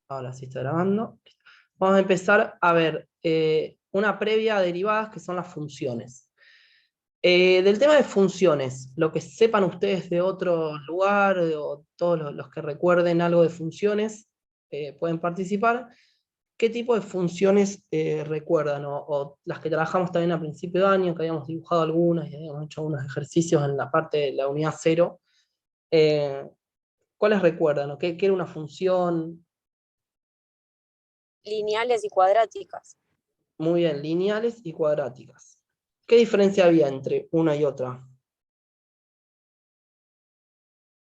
Ahora sí está grabando. Vamos a empezar a ver una previa a derivadas, que son las funciones. Del tema de funciones, lo que sepan ustedes de otro lugar, o todos los que recuerden algo de funciones, pueden participar. ¿Qué tipo de funciones recuerdan? O las que trabajamos también a principio de año, que habíamos dibujado algunas y habíamos hecho algunos ejercicios en la parte de la unidad 0. ¿Cuáles recuerdan? ¿O qué era una función? Lineales y cuadráticas. Muy bien, lineales y cuadráticas. ¿Qué diferencia había entre una y otra?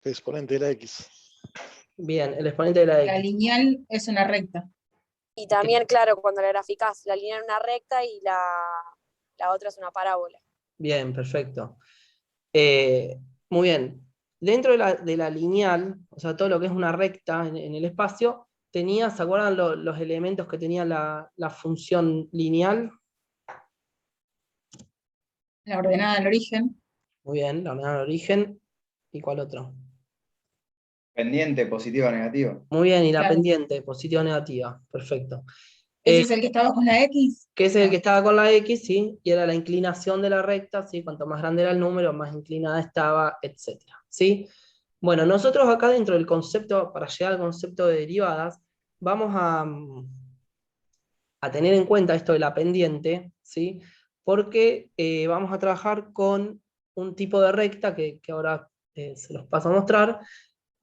El exponente de la X. Bien, el exponente de la La X. lineal es una recta. Y también, claro, cuando la graficás, la lineal es una recta y la otra es una parábola. Bien, perfecto. Muy bien. Dentro de la lineal, o sea, todo lo que es una recta en el espacio, tenía, ¿se acuerdan los elementos que tenía la función lineal? La ordenada del origen. Muy bien, la ordenada de origen. ¿Y cuál otro? Pendiente, positiva o negativa. Muy bien, y la Claro. pendiente, positiva o negativa. Perfecto. ¿Ese es el que estaba con la X? Que es el No. que estaba con la X, ¿sí? Y era la inclinación de la recta, ¿sí? Cuanto más grande era el número, más inclinada estaba, etc. ¿Sí? Bueno, nosotros acá dentro del concepto, para llegar al concepto de derivadas, vamos a tener en cuenta esto de la pendiente, ¿sí? Porque vamos a trabajar con un tipo de recta que ahora se los paso a mostrar.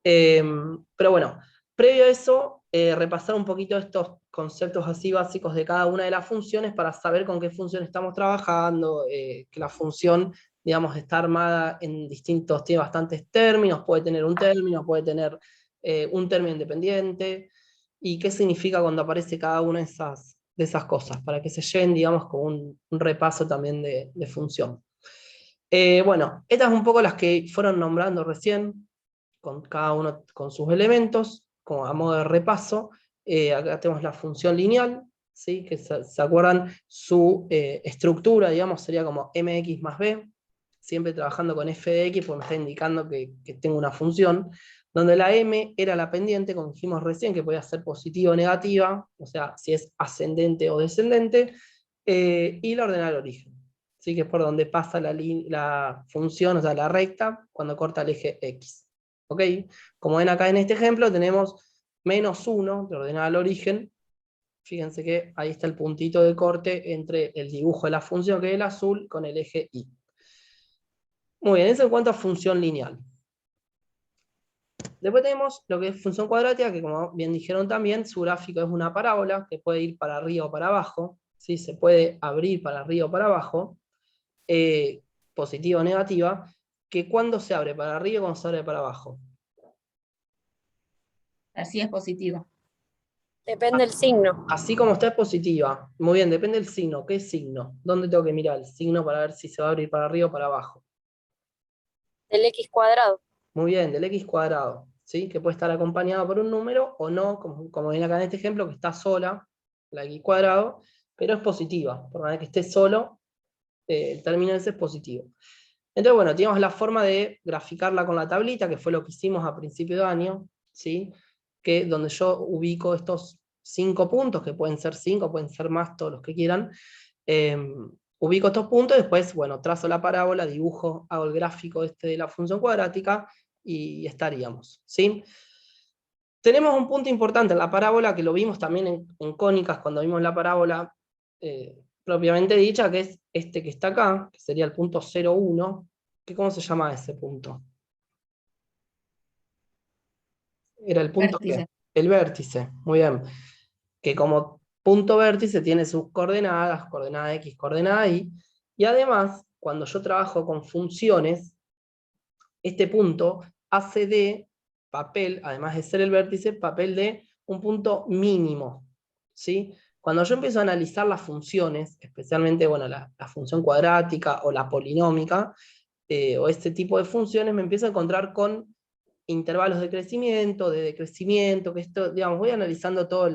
Pero bueno, previo a eso, repasar un poquito estos conceptos así básicos de cada una de las funciones para saber con qué función estamos trabajando, que la función, digamos, está armada en distintos, tiene bastantes términos, puede tener un término, puede tener un término independiente, y qué significa cuando aparece cada una de esas cosas, para que se lleven, digamos, con un repaso también de función. Bueno, estas un poco las que fueron nombrando recién, con cada uno con sus elementos, como a modo de repaso. Acá tenemos la función lineal, ¿sí? Que se acuerdan, su estructura, digamos, sería como mx más b, siempre trabajando con f de x, porque me está indicando que tengo una función, donde la m era la pendiente, como dijimos recién, que podía ser positiva o negativa, o sea, si es ascendente o descendente, y la ordenada del origen, ¿sí? Que es por donde pasa la función, o sea, la recta, cuando corta el eje x. ¿Ok? Como ven acá en este ejemplo, tenemos -1 de ordenada al origen. Fíjense que ahí está el puntito de corte entre el dibujo de la función, que es el azul, con el eje y. Muy bien, eso en cuanto a función lineal. Después tenemos lo que es función cuadrática, que como bien dijeron también, su gráfico es una parábola, que puede ir para arriba o para abajo, ¿sí? Se puede abrir para arriba o para abajo, positiva o negativa, que cuando se abre para arriba y cuando se abre para abajo. Así es positiva. Depende del signo. Así como está es positiva. Muy bien, depende del signo. ¿Qué signo? ¿Dónde tengo que mirar el signo para ver si se va a abrir para arriba o para abajo? Del x cuadrado. Muy bien, del x cuadrado, ¿sí? Que puede estar acompañado por un número o no, como ven acá en este ejemplo, que está sola, la x cuadrado, pero es positiva. Por más que esté solo, el término ese es positivo. Entonces, bueno, teníamos la forma de graficarla con la tablita, que fue lo que hicimos a principio de año, ¿sí? Que donde yo ubico estos 5 puntos, que pueden ser 5, pueden ser más, todos los que quieran. Ubico estos puntos y después, bueno, trazo la parábola, dibujo, hago el gráfico este de la función cuadrática y estaríamos, ¿sí? Tenemos un punto importante en la parábola, que lo vimos también en cónicas cuando vimos la parábola propiamente dicha, que es este que está acá, que sería el punto 0,1, que ¿cómo se llama ese punto? Era el punto Vértice. ¿qué? El vértice, muy bien. Que como punto vértice tiene sus coordenadas, coordenada x, coordenada y, y además, cuando yo trabajo con funciones, este punto hace de papel, además de ser el vértice, papel de un punto mínimo, ¿sí? Cuando yo empiezo a analizar las funciones, especialmente, bueno, la función cuadrática o la polinómica, o este tipo de funciones, me empiezo a encontrar con intervalos de crecimiento, de decrecimiento, que esto, digamos, voy analizando todo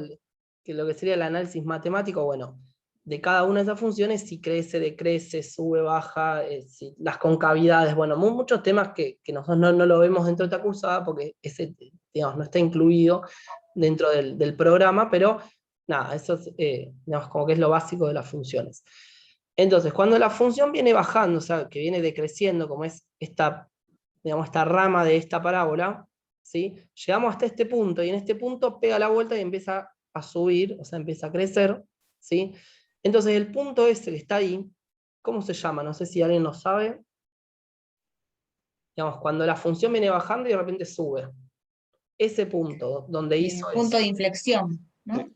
que lo que sería el análisis matemático, bueno, de cada una de esas funciones, si crece, decrece, sube, baja, si, las concavidades, bueno, muchos temas que nosotros no lo vemos dentro de esta cursada, porque ese, digamos, no está incluido dentro del programa, pero nada, eso es, digamos, como que es lo básico de las funciones. Entonces, cuando la función viene bajando, o sea, que viene decreciendo, como es esta, digamos, esta rama de esta parábola, ¿sí? Llegamos hasta este punto, y en este punto pega la vuelta y empieza a subir, o sea, empieza a crecer, ¿sí? Entonces, el punto ese que está ahí, ¿cómo se llama? No sé si alguien lo sabe. Digamos, cuando la función viene bajando y de repente sube. Ese punto donde hizo Punto eso. de inflexión, ¿no?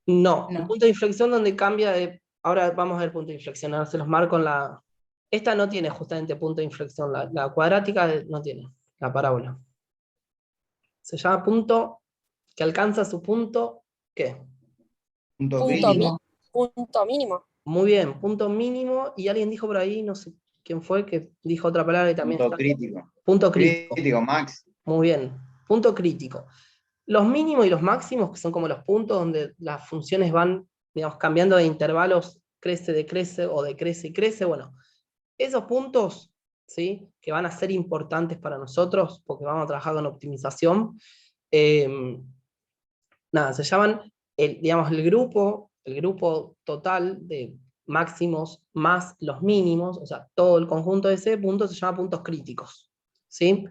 No, un No. punto de inflexión donde cambia de... Ahora vamos a ver punto de inflexión, ahora se los marco en la... Esta no tiene justamente punto de inflexión, la cuadrática no tiene, la parábola. Se llama punto que alcanza su punto, ¿qué? Punto Punto crítico. Punto mínimo. Muy bien, punto mínimo, y alguien dijo por ahí, no sé quién fue, que dijo otra palabra y también Punto está... crítico. Punto crítico. Crítico, max. Muy bien, punto crítico. Los mínimos y los máximos, que son como los puntos donde las funciones van, digamos, cambiando de intervalos, crece, decrece, o decrece y crece, bueno, esos puntos, ¿sí? Que van a ser importantes para nosotros, porque vamos a trabajar con optimización, nada, se llaman, digamos, el grupo total de máximos más los mínimos, o sea, todo el conjunto de ese punto se llama puntos críticos, ¿sí?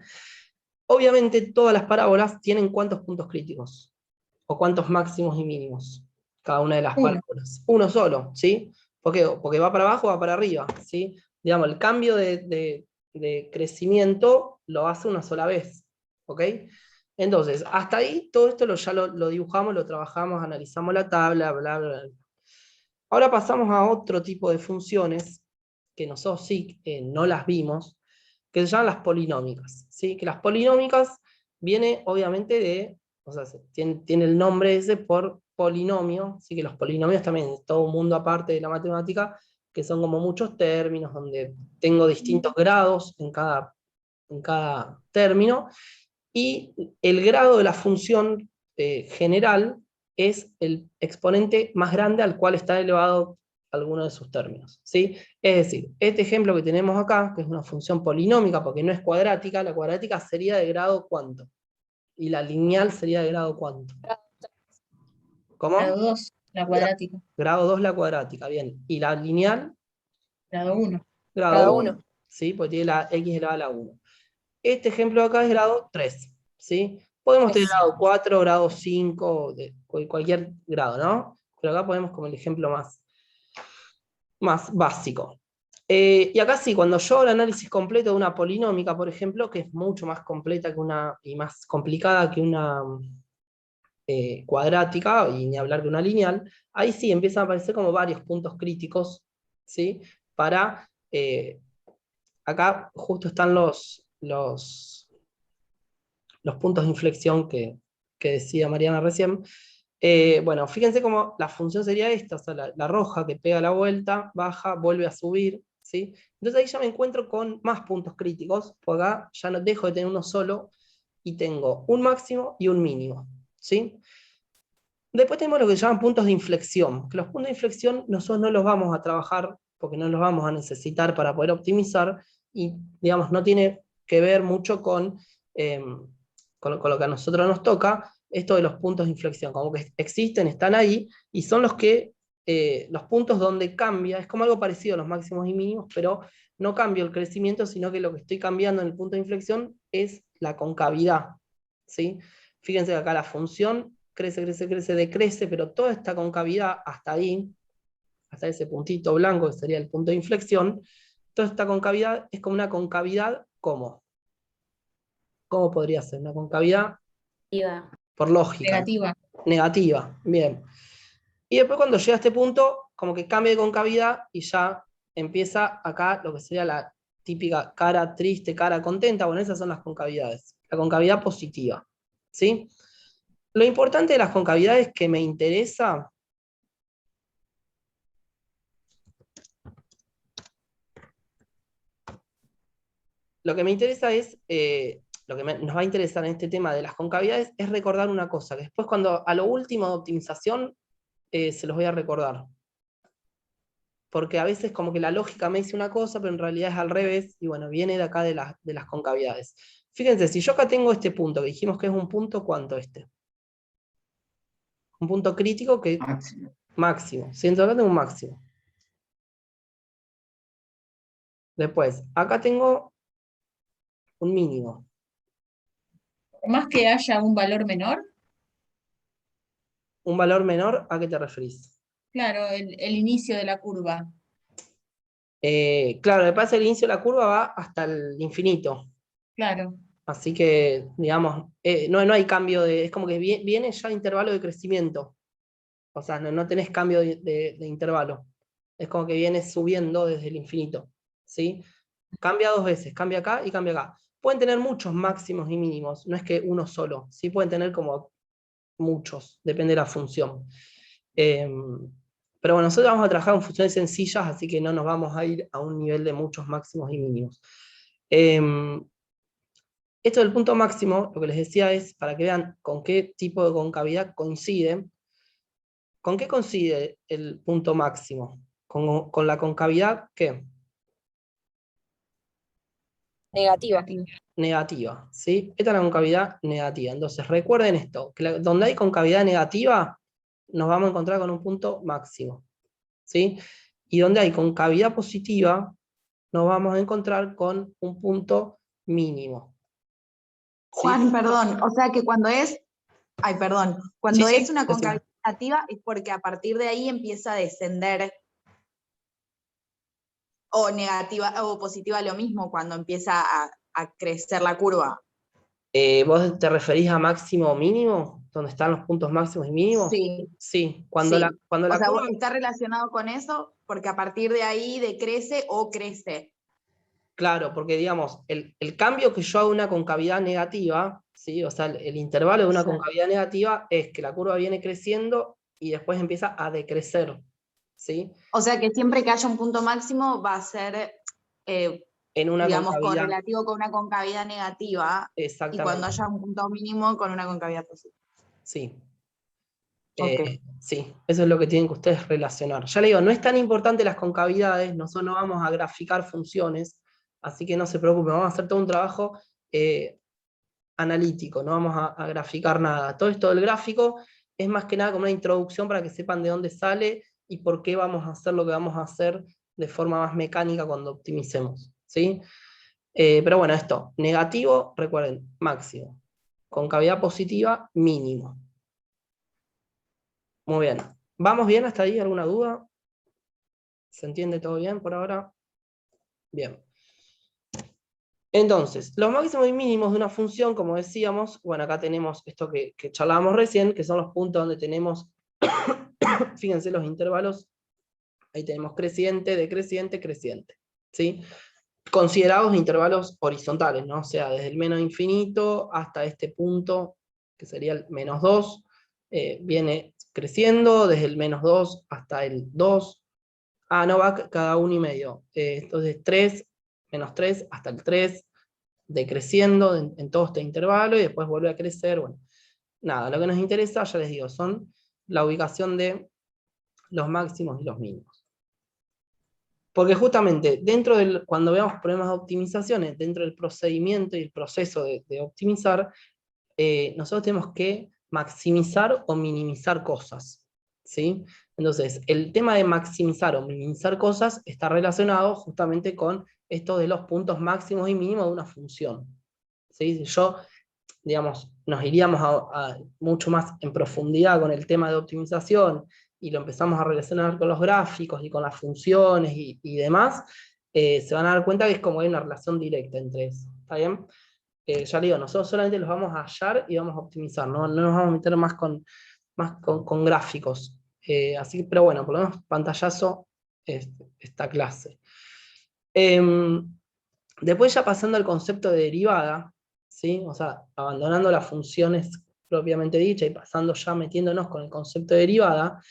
Obviamente todas las parábolas tienen ¿cuántos puntos críticos? ¿O cuántos máximos y mínimos? Cada una de las Uno. parábolas. Uno solo, ¿sí? ¿Por qué? Porque va para abajo o va para arriba, ¿sí? Digamos, el cambio de crecimiento lo hace una sola vez, ¿ok? Entonces, hasta ahí todo esto ya lo dibujamos, lo trabajamos, analizamos la tabla, bla, bla, bla. Ahora pasamos a otro tipo de funciones, que nosotros sí no las vimos, que se llaman las polinómicas, ¿sí? Que las polinómicas viene obviamente de, o sea, tiene el nombre ese por polinomio, ¿sí? Que los polinomios también es todo un mundo aparte de la matemática, que son como muchos términos, donde tengo distintos grados en cada término, y el grado de la función general es el exponente más grande al cual está elevado alguno de sus términos, ¿sí? Es decir, este ejemplo que tenemos acá, que es una función polinómica porque no es cuadrática, la cuadrática sería de grado ¿cuánto? Y la lineal sería de grado ¿cuánto? ¿Cómo? Grado 2, la cuadrática. Grado 2 la cuadrática, bien. ¿Y la lineal? Grado 1. Grado Grado 1, 1. ¿sí? Porque tiene la x elevada a la 1. Este ejemplo de acá es grado 3, ¿sí? Podemos tener grado 4, grado 5, de cualquier grado, ¿no? Pero acá ponemos como el ejemplo más básico. Y acá sí, cuando yo hago el análisis completo de una polinómica, por ejemplo, que es mucho más completa que y más complicada que una cuadrática, y ni hablar de una lineal, ahí sí empiezan a aparecer como varios puntos críticos, ¿sí? Para, acá justo están los puntos de inflexión que decía Mariana recién. Bueno, fíjense cómo la función sería esta, o sea, la roja que pega la vuelta, baja, vuelve a subir, ¿sí? Entonces ahí ya me encuentro con más puntos críticos, porque acá ya no dejo de tener uno solo, y tengo un máximo y un mínimo, ¿sí? Después tenemos lo que se llaman puntos de inflexión, que los puntos de inflexión nosotros no los vamos a trabajar, porque no los vamos a necesitar para poder optimizar, y digamos, no tiene que ver mucho con con lo que a nosotros nos toca, esto de los puntos de inflexión, como que existen, están ahí, y son los puntos donde cambia, es como algo parecido a los máximos y mínimos, pero no cambio el crecimiento, sino que lo que estoy cambiando en el punto de inflexión es la concavidad, ¿sí? Fíjense que acá la función crece, crece, crece, decrece, pero toda esta concavidad hasta ahí, hasta ese puntito blanco que sería el punto de inflexión, toda esta concavidad es como una concavidad, ¿cómo? ¿Cómo podría ser? Una concavidad por lógica. Negativa. Negativa, bien. Y después cuando llega a este punto, como que cambia de concavidad y ya empieza acá lo que sería la típica cara triste, cara contenta. Bueno, esas son las concavidades. La concavidad positiva, ¿sí? Lo importante de las concavidades que me interesa lo que me interesa es, lo que nos va a interesar en este tema de las concavidades es recordar una cosa, que después cuando a lo último de optimización se los voy a recordar. Porque a veces como que la lógica me dice una cosa, pero en realidad es al revés, y bueno, viene de acá de las concavidades. Fíjense, si yo acá tengo este punto, que dijimos que es un punto, ¿cuánto este? Un punto crítico que Máximo. máximo. ¿Sí? Entonces acá tengo un máximo. Después, acá tengo un mínimo. Por más que haya un valor menor, ¿Un valor menor? ¿A qué te referís? claro, el inicio de la curva. Claro, lo que pasa es que el inicio de la curva va hasta el infinito. Claro. Así que, digamos, no hay cambio de. Es como que viene ya intervalo de crecimiento. O sea, no tenés cambio de intervalo. Es como que viene subiendo desde el infinito. ¿Sí? Cambia dos veces, cambia acá y cambia acá. Pueden tener muchos máximos y mínimos, no es que uno solo. Sí pueden tener como muchos, depende de la función. Pero bueno, nosotros vamos a trabajar en funciones sencillas, así que no nos vamos a ir a un nivel de muchos máximos y mínimos. Esto del punto máximo, lo que les decía es, para que vean con qué tipo de concavidad coincide. ¿Con qué coincide el punto máximo? ¿Con la concavidad qué? Negativa. Negativa, ¿sí? Esta es la concavidad negativa. Entonces, recuerden esto, que donde hay concavidad negativa, nos vamos a encontrar con un punto máximo, ¿sí? Y donde hay concavidad positiva, nos vamos a encontrar con un punto mínimo. ¿Sí? Juan, perdón, o sea que cuando es, ay, perdón, cuando Sí, es una decime. concavidad negativa es porque a partir de ahí empieza a descender, o negativa o positiva lo mismo cuando empieza a crecer la curva. ¿Vos te referís a máximo o mínimo? ¿Donde están los puntos máximos y mínimos? Sí, Sí, cuando sí. cuando O la sea, curva. está relacionado con eso porque a partir de ahí decrece o crece. Claro, porque digamos, el cambio que yo hago en una concavidad negativa, ¿sí? O sea, el intervalo de una Sí. concavidad negativa es que la curva viene creciendo y después empieza a decrecer, ¿sí? O sea que siempre que haya un punto máximo va a ser, En una digamos, concavidad, correlativo con una concavidad negativa y cuando exactamente, haya un punto mínimo con una concavidad positiva. sí. Ok. Sí, eso es lo que tienen que ustedes relacionar. Ya le digo, no es tan importante las concavidades, nosotros no vamos a graficar funciones, así que no se preocupen, vamos a hacer todo un trabajo analítico, no vamos a graficar nada. Todo esto del gráfico es más que nada como una introducción para que sepan de dónde sale y por qué vamos a hacer lo que vamos a hacer de forma más mecánica cuando optimicemos, ¿sí? Pero bueno, esto, negativo, recuerden, máximo. Concavidad positiva, mínimo. Muy bien. ¿Vamos bien hasta ahí? ¿Alguna duda? ¿Se entiende todo bien por ahora? Bien. Entonces, los máximos y mínimos de una función, como decíamos, bueno, acá tenemos esto que charlábamos recién, que son los puntos donde tenemos, fíjense los intervalos, ahí tenemos creciente, decreciente, creciente, ¿sí? Considerados intervalos horizontales, ¿no? O sea, desde el menos infinito hasta este punto, que sería el -2, viene creciendo, desde el -2 hasta el 2. No, va cada 1,5. Entonces 3, -3 hasta el 3, decreciendo en todo este intervalo y después vuelve a crecer. Bueno, nada, lo que nos interesa, ya les digo, son la ubicación de los máximos y los mínimos. Porque justamente cuando veamos problemas de optimizaciones, dentro del procedimiento y el proceso de optimizar, nosotros tenemos que maximizar o minimizar cosas, ¿sí? Entonces, el tema de maximizar o minimizar cosas está relacionado justamente con esto de los puntos máximos y mínimos de una función, ¿sí? Si yo, digamos, nos iríamos mucho más en profundidad con el tema de optimización y lo empezamos a relacionar con los gráficos y con las funciones y demás, se van a dar cuenta que es como hay una relación directa entre eso, ¿está bien? Ya le digo, nosotros solamente los vamos a hallar y vamos a optimizar, no nos vamos a meter más con gráficos. Pero bueno, por lo menos pantallazo esta clase. Después ya pasando al concepto de derivada, ¿sí? O sea, abandonando las funciones propiamente dichas y pasando ya metiéndonos con el concepto de derivada,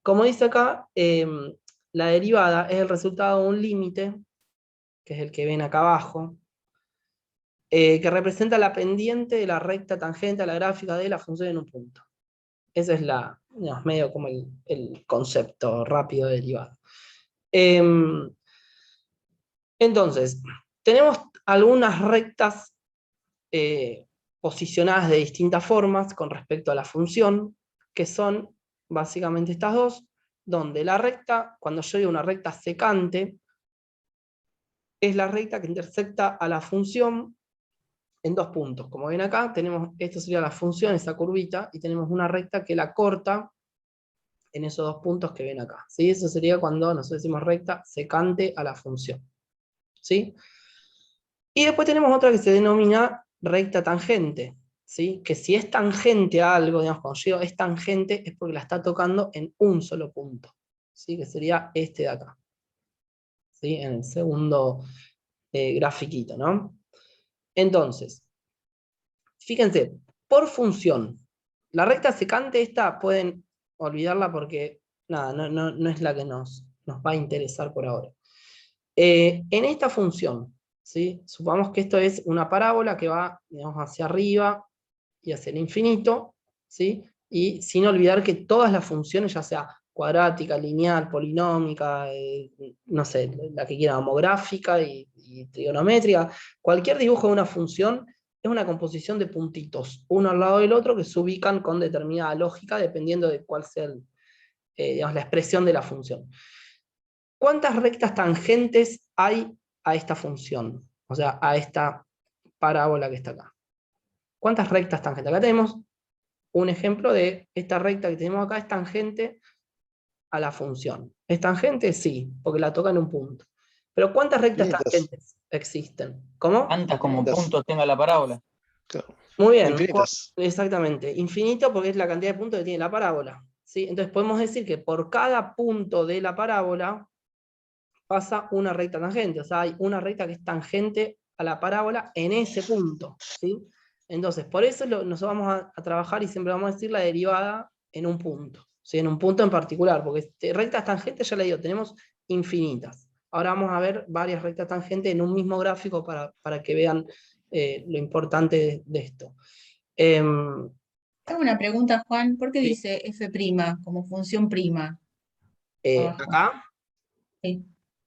como dice acá, la derivada es el resultado de un límite, que es el que ven acá abajo, que representa la pendiente de la recta tangente a la gráfica de la función en un punto. Ese es digamos, medio como el concepto rápido de derivada. Entonces, tenemos algunas rectas posicionadas de distintas formas con respecto a la función, que son básicamente estas dos, donde la recta, cuando yo digo una recta secante, es la recta que intersecta a la función en dos puntos. Como ven acá, tenemos, esto sería la función, esa curvita, y tenemos una recta que la corta en esos dos puntos que ven acá. ¿Sí? Eso sería cuando nosotros decimos recta secante a la función. ¿Sí? Y después tenemos otra que se denomina recta tangente. ¿Sí? Que si es tangente a algo, digamos, cuando yo digo es tangente, es porque la está tocando en un solo punto. ¿Sí? Que sería este de acá. ¿Sí? En el segundo grafiquito, ¿no? Entonces, fíjense, por función, la recta secante esta pueden olvidarla porque nada, no es la que nos va a interesar por ahora. En esta función, ¿sí? Supongamos que esto es una parábola que va, digamos, hacia arriba y hacia el infinito, ¿sí? Y sin olvidar que todas las funciones, ya sea cuadrática, lineal, polinómica, no sé, la que quiera, homográfica y trigonométrica, cualquier dibujo de una función es una composición de puntitos, uno al lado del otro, que se ubican con determinada lógica, dependiendo de cuál sea digamos, la expresión de la función. ¿Cuántas rectas tangentes hay a esta función? O sea, a esta parábola que está acá. ¿Cuántas rectas tangentes? Acá tenemos un ejemplo de esta recta que tenemos acá, es tangente a la función. ¿Es tangente? Sí, porque la toca en un punto. Pero ¿cuántas rectas Infinitas. tangentes existen? ¿Cómo? ¿Cuántas como Infinitas. puntos tenga la parábola? Claro. Muy bien. Infinitas. Exactamente. Infinito porque es la cantidad de puntos que tiene la parábola. ¿Sí? Entonces podemos decir que por cada punto de la parábola pasa una recta tangente. O sea, hay una recta que es tangente a la parábola en ese punto. ¿Sí? Entonces, por eso nosotros vamos a trabajar y siempre vamos a decir la derivada en un punto. ¿Sí? En un punto en particular, porque rectas tangentes, ya le digo, tenemos infinitas. Ahora vamos a ver varias rectas tangentes en un mismo gráfico para que vean lo importante de esto. Tengo una pregunta, Juan. ¿Por qué Sí. dice f' como función prima? Abajo. Acá. Sí.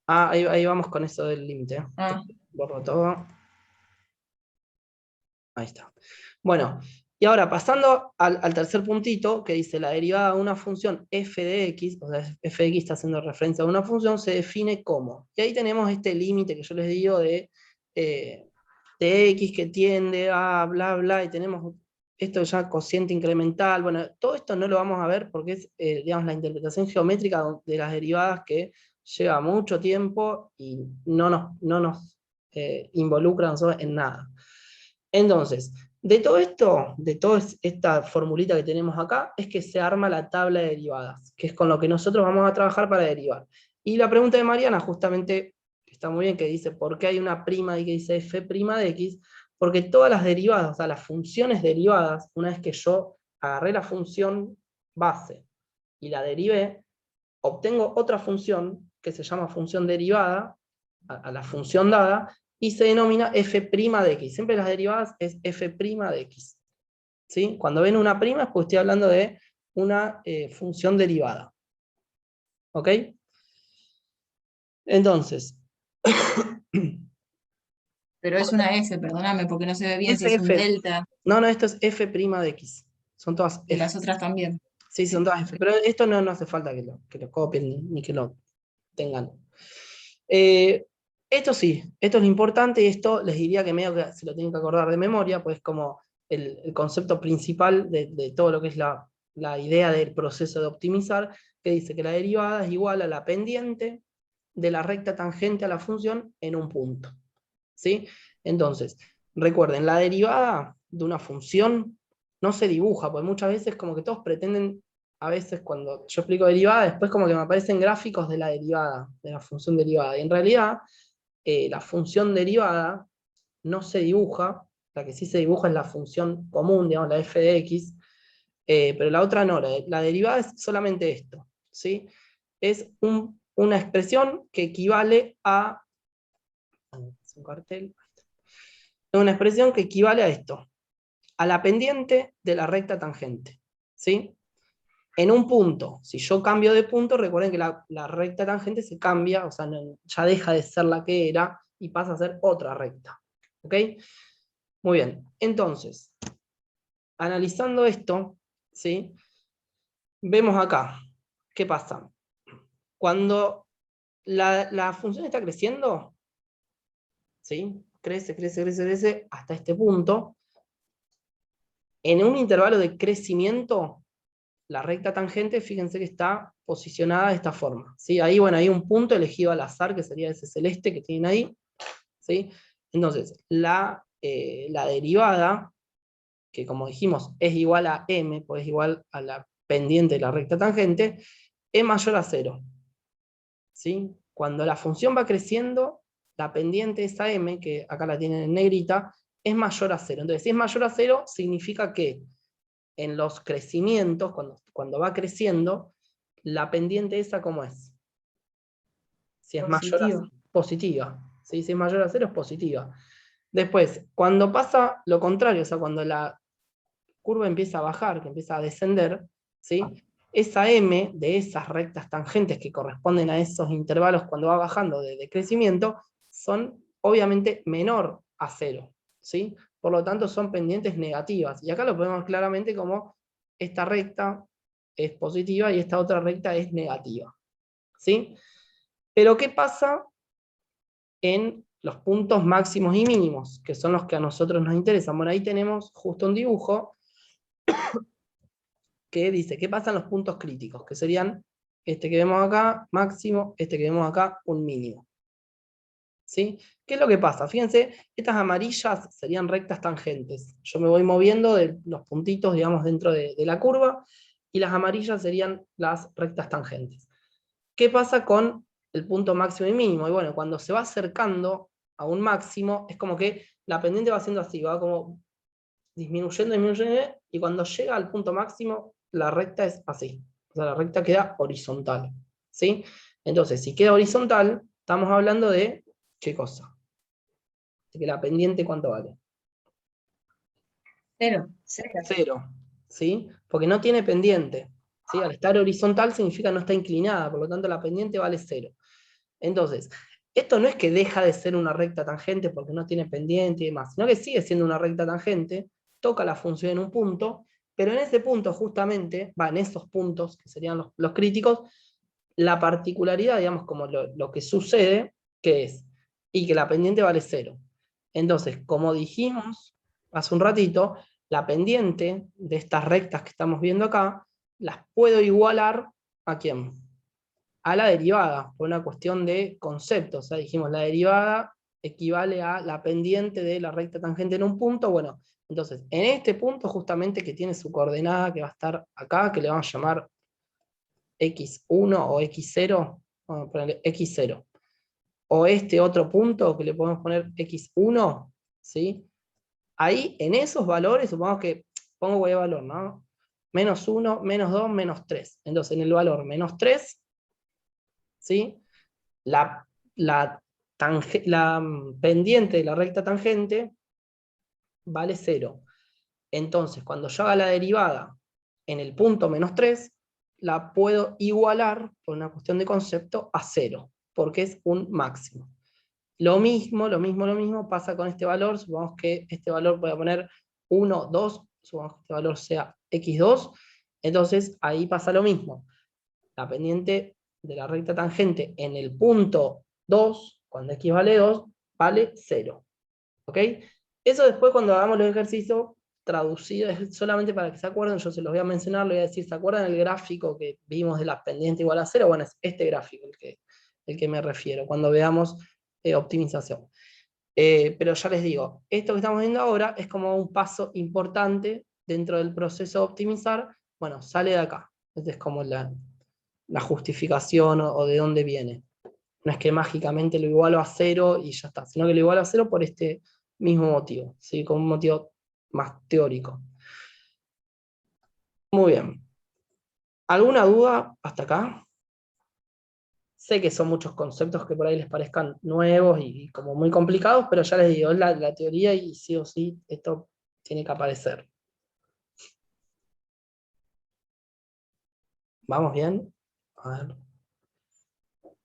Ahí vamos con eso del límite. Ah, Borro todo. Ahí está. Bueno, y ahora pasando al tercer puntito, que dice la derivada de una función f de x, o sea, f de x está haciendo referencia a una función, se define como. Y ahí tenemos este límite que yo les digo de x que tiende a bla, bla, y tenemos esto ya cociente incremental. Bueno, todo esto no lo vamos a ver porque es, digamos, la interpretación geométrica de las derivadas que lleva mucho tiempo y no nos involucra a nosotros en nada. Entonces, de todo esto, de toda esta formulita que tenemos acá, es que se arma la tabla de derivadas, que es con lo que nosotros vamos a trabajar para derivar. Y la pregunta de Mariana, justamente, está muy bien, que dice, ¿por qué hay una prima y que dice f' de x? Porque todas las derivadas, o sea, las funciones derivadas, una vez que yo agarré la función base y la derivé, obtengo otra función que se llama función derivada, a la función dada, y se denomina f' de x. Siempre las derivadas es f' de x. ¿Sí? Cuando ven una prima es porque estoy hablando de una función derivada. ¿Ok? Entonces. pero es una f, perdóname, porque no se ve bien si es un SF. delta. No, esto es f' de x. Son todas Y f. las otras también. Sí, son todas f. Pero esto no hace falta que lo copien ni que lo tengan. Esto sí, esto es lo importante y esto les diría que medio que se lo tienen que acordar de memoria, pues como el concepto principal de todo lo que es la idea del proceso de optimizar, que dice que la derivada es igual a la pendiente de la recta tangente a la función en un punto. ¿Sí? Entonces, recuerden, la derivada de una función no se dibuja, porque muchas veces como que todos pretenden, a veces cuando yo explico derivada, después como que me aparecen gráficos de la derivada, de la función derivada, y en realidad la función derivada no se dibuja, la que sí se dibuja es la función común, digamos, la f de x, pero la otra no, la derivada es solamente esto, ¿sí? Es una expresión que equivale a... un cartel. Es una expresión que equivale a esto, a la pendiente de la recta tangente, ¿sí? En un punto, si yo cambio de punto, recuerden que la recta tangente se cambia, o sea, ya deja de ser la que era y pasa a ser otra recta. ¿Ok? Muy bien, entonces, analizando esto, ¿sí? vemos acá, ¿qué pasa? Cuando la función está creciendo, ¿sí? Crece, crece, crece, crece, hasta este punto. En un intervalo de crecimiento, la recta tangente, fíjense que está posicionada de esta forma, ¿sí? Ahí, bueno, hay un punto elegido al azar, que sería ese celeste que tienen ahí, ¿sí? Entonces, la derivada, que como dijimos es igual a m, pues es igual a la pendiente de la recta tangente, es mayor a 0. ¿Sí? Cuando la función va creciendo, la pendiente, esa m, que acá la tienen en negrita, es mayor a 0. Entonces, si es mayor a 0, significa que en los crecimientos, cuando va creciendo, la pendiente esa, ¿cómo es? Si es mayor a 0, positiva. ¿Sí? Si es mayor a 0, es positiva. Después, cuando pasa lo contrario, o sea, cuando la curva empieza a bajar, que empieza a descender, ¿sí? Esa m de esas rectas tangentes que corresponden a esos intervalos cuando va bajando de crecimiento, son obviamente menor a 0, ¿sí? Por lo tanto, son pendientes negativas. Y acá lo podemos claramente como esta recta es positiva y esta otra recta es negativa, ¿sí? Pero ¿qué pasa en los puntos máximos y mínimos, que son los que a nosotros nos interesan? Bueno, ahí tenemos justo un dibujo que dice, ¿qué pasa en los puntos críticos? Que serían este que vemos acá, máximo, este que vemos acá, un mínimo. ¿Sí? ¿Qué es lo que pasa? Fíjense, estas amarillas serían rectas tangentes. Yo me voy moviendo de los puntitos, digamos, dentro de la curva, y las amarillas serían las rectas tangentes. ¿Qué pasa con el punto máximo y mínimo? Y bueno, cuando se va acercando a un máximo, es como que la pendiente va haciendo así, va como disminuyendo, disminuyendo, y cuando llega al punto máximo, la recta es así. O sea, la recta queda horizontal. ¿Sí? Entonces, si queda horizontal, estamos hablando de, ¿qué cosa? De que la pendiente, ¿cuánto vale? 0. 0. ¿Sí? Porque no tiene pendiente. ¿Sí? Al estar horizontal significa no está inclinada, por lo tanto la pendiente vale 0. Entonces, esto no es que deja de ser una recta tangente porque no tiene pendiente y demás, sino que sigue siendo una recta tangente, toca la función en un punto, pero en ese punto justamente, en esos puntos, que serían los críticos, la particularidad, digamos, como lo que sucede, que es, y que la pendiente vale 0. Entonces, como dijimos hace un ratito, la pendiente de estas rectas que estamos viendo acá, las puedo igualar ¿a quién? A la derivada, por una cuestión de conceptos. O sea, dijimos, la derivada equivale a la pendiente de la recta tangente en un punto. Bueno, entonces, en este punto justamente que tiene su coordenada que va a estar acá, que le vamos a llamar x1 o x0, vamos a ponerle x0. O este otro punto que le podemos poner x1, ¿sí? Ahí, en esos valores, supongamos que pongo cualquier valor, ¿no? Menos 1, menos 2, menos 3. Entonces, en el valor menos 3, ¿sí? La pendiente de la recta tangente vale 0. Entonces, cuando yo haga la derivada en el punto menos 3, la puedo igualar, por una cuestión de concepto, a 0, porque es un máximo. Lo mismo pasa con este valor. Supongamos que este valor voy a poner 1, 2, supongamos que este valor sea x2, entonces ahí pasa lo mismo. La pendiente de la recta tangente en el punto 2, cuando x vale 2, vale 0. ¿Ok? Eso después cuando hagamos los ejercicios, traducido, es solamente para que se acuerden, yo se los voy a mencionar, le voy a decir, ¿se acuerdan el gráfico que vimos de la pendiente igual a 0? Bueno, es este gráfico el que me refiero, cuando veamos optimización. Pero ya les digo, esto que estamos viendo ahora es como un paso importante dentro del proceso de optimizar. Bueno, sale de acá. Esta es como la justificación o de dónde viene. No es que mágicamente lo igualo a 0 y ya está, sino que lo igualo a 0 por este mismo motivo, ¿sí? Con un motivo más teórico. Muy bien. ¿Alguna duda hasta acá? Sé que son muchos conceptos que por ahí les parezcan nuevos y como muy complicados, pero ya les digo, es la teoría y sí o sí esto tiene que aparecer. ¿Vamos bien? A ver.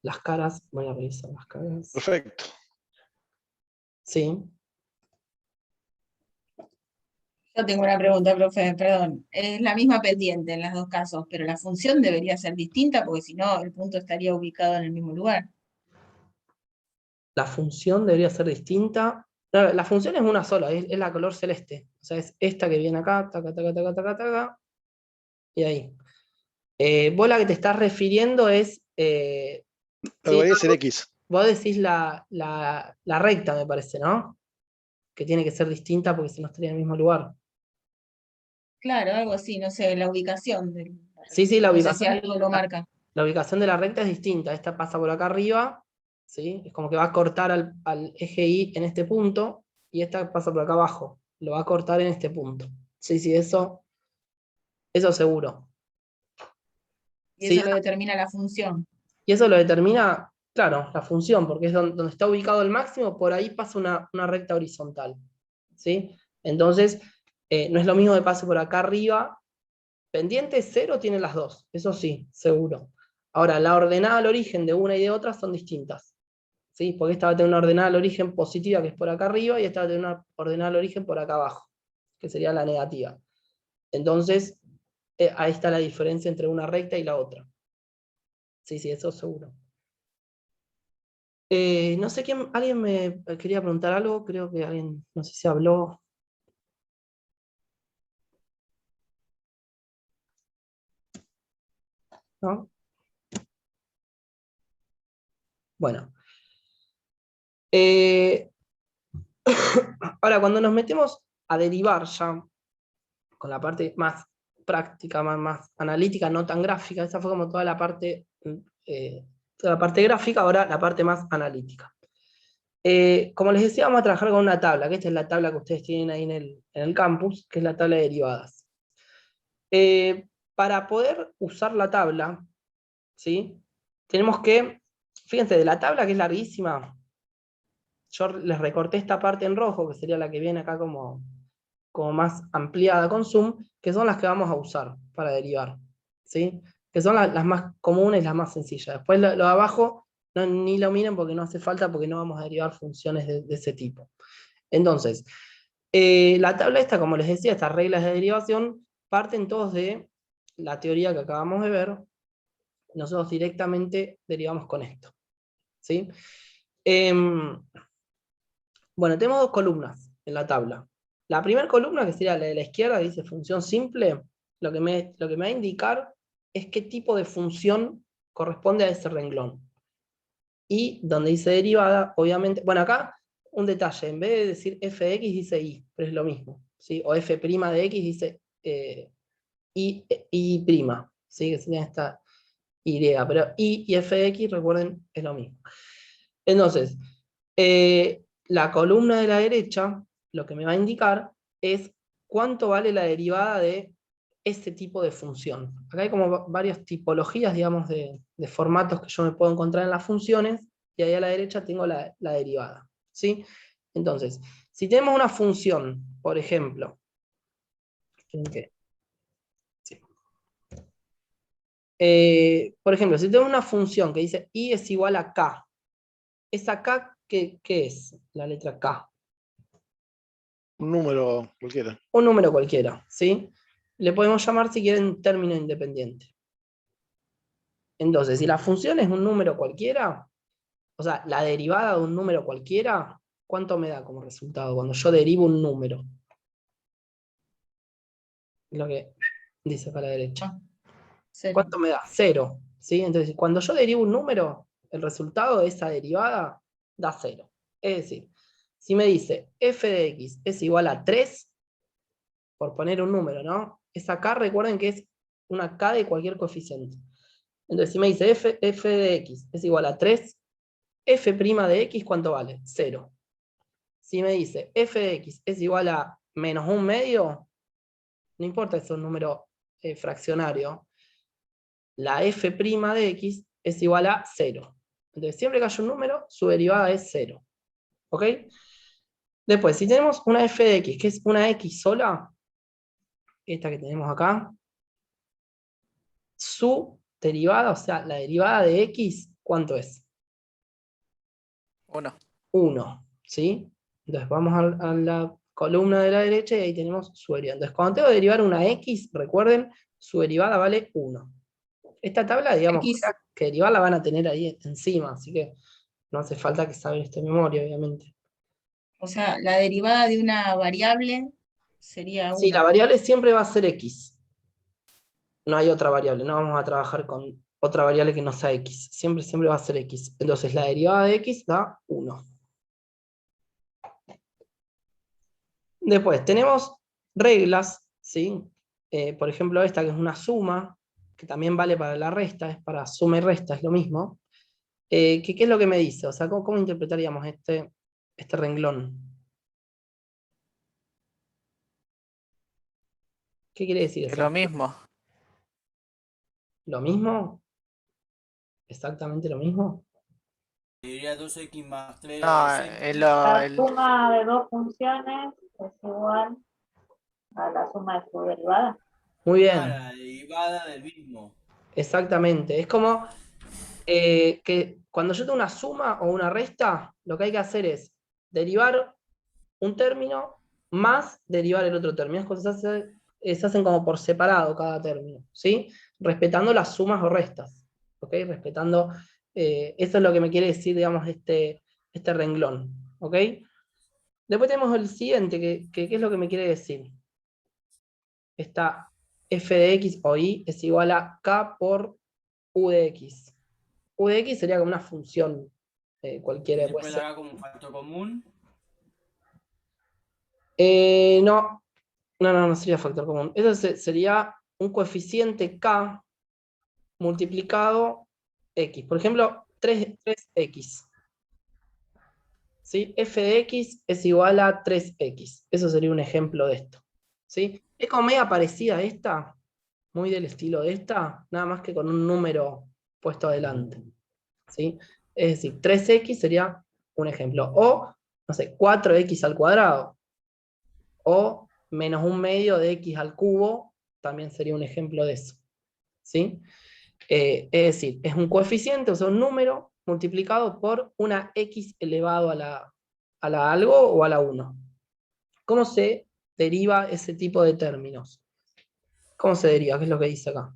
Las caras, voy a revisar las caras. Perfecto. Sí. Yo tengo una pregunta, profe, perdón. Es la misma pendiente en los dos casos, pero la función debería ser distinta porque si no, el punto estaría ubicado en el mismo lugar. La función debería ser distinta. No, la función es una sola, es la color celeste. O sea, es esta que viene acá, taca, taca, taca, taca, taca, y ahí. Vos la que te estás refiriendo es. Sí, Debería ser X. vos decís la recta, me parece, ¿no? Que tiene que ser distinta porque si no estaría en el mismo lugar. Claro, algo así, no sé, la ubicación. Sí, la No sé si ubicación. algo lo marca. La ubicación de la recta es distinta. Esta pasa por acá arriba, ¿sí? Es como que va a cortar al eje Y en este punto, y esta pasa por acá abajo. Lo va a cortar en este punto. Sí, eso seguro. Y Sí, eso lo determina la función. y eso lo determina, claro, la función, porque es donde está ubicado el máximo, por ahí pasa una recta horizontal. ¿Sí? Entonces, no es lo mismo que pase por acá arriba. Pendiente cero tiene las dos, eso sí, seguro. Ahora, la ordenada al origen de una y de otra son distintas. ¿Sí? Porque esta va a tener una ordenada al origen positiva, que es por acá arriba, y esta va a tener una ordenada al origen por acá abajo, que sería la negativa. Entonces, ahí está la diferencia entre una recta y la otra. Sí, eso seguro. No sé quién, alguien me quería preguntar algo, creo que alguien, no sé si habló. ¿No? Bueno. Ahora, cuando nos metemos a derivar ya, con la parte más práctica, más analítica, no tan gráfica, esa fue como toda la parte gráfica, ahora la parte más analítica. Como les decía, vamos a trabajar con una tabla, que esta es la tabla que ustedes tienen ahí en el campus, que es la tabla de derivadas. Para poder usar la tabla, ¿sí? Tenemos que, fíjense, de la tabla que es larguísima, yo les recorté esta parte en rojo, que sería la que viene acá como más ampliada con zoom, que son las que vamos a usar para derivar, ¿sí? Que son las más comunes, las más sencillas. Después lo de abajo, ni lo miren porque no hace falta, porque no vamos a derivar funciones de ese tipo. Entonces, la tabla esta, como les decía, estas reglas de derivación, parten todos de la teoría que acabamos de ver. Nosotros directamente derivamos con esto, ¿sí? Bueno, tenemos dos columnas en la tabla. La primera columna, que sería la de la izquierda, que dice función simple, lo que me va a indicar es qué tipo de función corresponde a ese renglón. Y donde dice derivada, obviamente, bueno, acá un detalle, en vez de decir f de x dice y, pero es lo mismo, ¿sí? O f' de x dice y prima, ¿sí? Que sería esta y, pero y f de x, recuerden, es lo mismo. Entonces, la columna de la derecha, lo que me va a indicar es cuánto vale la derivada de este tipo de función. Acá hay como varias tipologías, digamos, de formatos que yo me puedo encontrar en las funciones, y ahí a la derecha tengo la derivada, ¿sí? Entonces, si tenemos una función, por ejemplo, ¿qué? Sí. Por ejemplo, si tenemos una función que dice y es igual a k, ¿esa k qué es? La letra k. Un número cualquiera. Un número cualquiera, ¿sí? Le podemos llamar, si quieren, término independiente. Entonces, si la función es un número cualquiera, o sea, la derivada de un número cualquiera, ¿cuánto me da como resultado cuando yo derivo un número? Lo que dice acá a la derecha. Cero. ¿Cuánto me da? 0, ¿sí? Entonces, cuando yo derivo un número, el resultado de esa derivada da 0. Es decir, si me dice f de x es igual a 3, por poner un número, ¿no? Esa k, recuerden que es una k de cualquier coeficiente. Entonces, si me dice f de x es igual a 3, f' de x, ¿cuánto vale? 0. Si me dice f de x es igual a menos un medio, no importa si es un número fraccionario, la f' de x es igual a 0. Entonces, siempre que haya un número, su derivada es 0. ¿Ok? Después, si tenemos una f de x, que es una x sola, esta que tenemos acá, su derivada, o sea, la derivada de x, ¿cuánto es? 1. 1, ¿sí? Entonces vamos a la columna de la derecha y ahí tenemos su derivada. Entonces, cuando tengo que derivar una x, recuerden, su derivada vale 1. Esta tabla, digamos, X. que derivar la van a tener ahí encima, así que no hace falta que saber esto de memoria, obviamente. O sea, la derivada de una variable sería Sí, la 1. variable siempre va a ser x. No hay otra variable, no vamos a trabajar con otra variable que no sea x. Siempre, siempre va a ser x. Entonces, la derivada de x da 1. Después, tenemos reglas, ¿sí? Por ejemplo, esta que es una suma, que también vale para la resta, es para suma y resta, es lo mismo. ¿Qué es lo que me dice? O sea, ¿cómo interpretaríamos este renglón? ¿Qué quiere decir Es eso? lo mismo. ¿Lo mismo? ¿Exactamente lo mismo? Diría 2x más 3 No, es X. La suma de dos funciones es igual a la suma de su derivada. Muy Ah, bien, la derivada del mismo. exactamente. Es como que cuando yo tengo una suma o una resta, lo que hay que hacer es derivar un término más derivar el otro término. Las cosas se hacen como por separado cada término, ¿sí? Respetando las sumas o restas, ¿ok? Respetando, eso es lo que me quiere decir, digamos, este renglón, ¿ok? Después tenemos el siguiente, que ¿qué es lo que me quiere decir? Esta f de x o y es igual a k por u de x. U de x sería como una función cualquiera. Y después acá como un factor común. No, no sería factor común. Eso sería un coeficiente k multiplicado x. Por ejemplo, 3x. ¿Sí? F de x es igual a 3x. Eso sería un ejemplo de esto. ¿Sí? Es como media parecida a esta, muy del estilo de esta, nada más que con un número puesto adelante. ¿Sí? Es decir, 3x sería un ejemplo. O, no sé, 4x al cuadrado. O menos un medio de x al cubo, también sería un ejemplo de eso. ¿Sí? Es decir, es un coeficiente, o sea, un número multiplicado por una x elevado a la algo o a la 1. ¿Cómo se deriva ese tipo de términos? ¿Cómo se deriva? ¿Qué es lo que dice acá?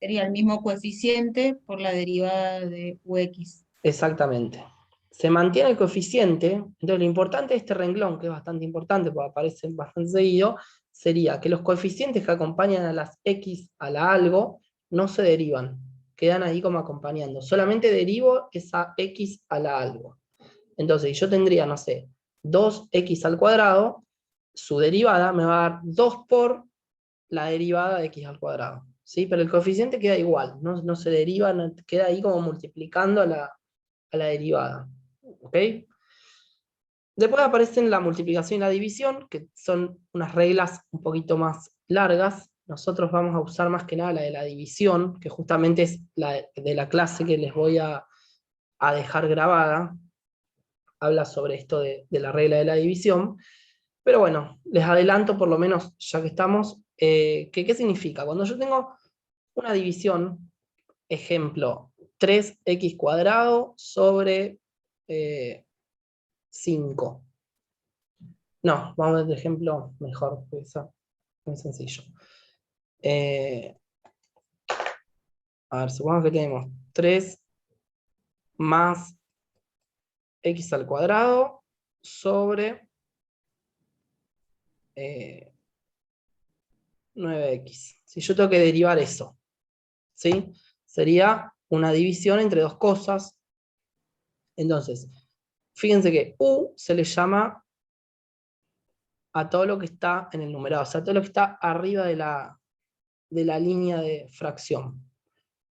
Sería el mismo coeficiente por la derivada de ux. Exactamente. Se mantiene el coeficiente, entonces lo importante de este renglón, que es bastante importante porque aparece bastante seguido, sería que los coeficientes que acompañan a las x a la algo no se derivan, quedan ahí como acompañando. Solamente derivo esa x a la algo. Entonces, yo tendría, no sé, 2x al cuadrado, su derivada me va a dar 2 por la derivada de x al cuadrado. ¿Sí? Pero el coeficiente queda igual, no se deriva, queda ahí como multiplicando a la derivada. ¿Ok? Después aparecen la multiplicación y la división, que son unas reglas un poquito más largas. Nosotros vamos a usar más que nada la de la división, que justamente es la de la clase que les voy a dejar grabada. Habla sobre esto de la regla de la división. Pero bueno, les adelanto por lo menos, ya que estamos, ¿qué significa? Cuando yo tengo una división, ejemplo, 3x cuadrado sobre 5. No, vamos a ver el ejemplo mejor, porque eso es muy sencillo. A ver, supongamos que tenemos 3 más x al cuadrado sobre 9x. Si yo tengo que derivar eso, ¿sí? Sería una división entre dos cosas. Entonces, fíjense que u se le llama a todo lo que está en el numerado, o sea, todo lo que está arriba de la línea de fracción.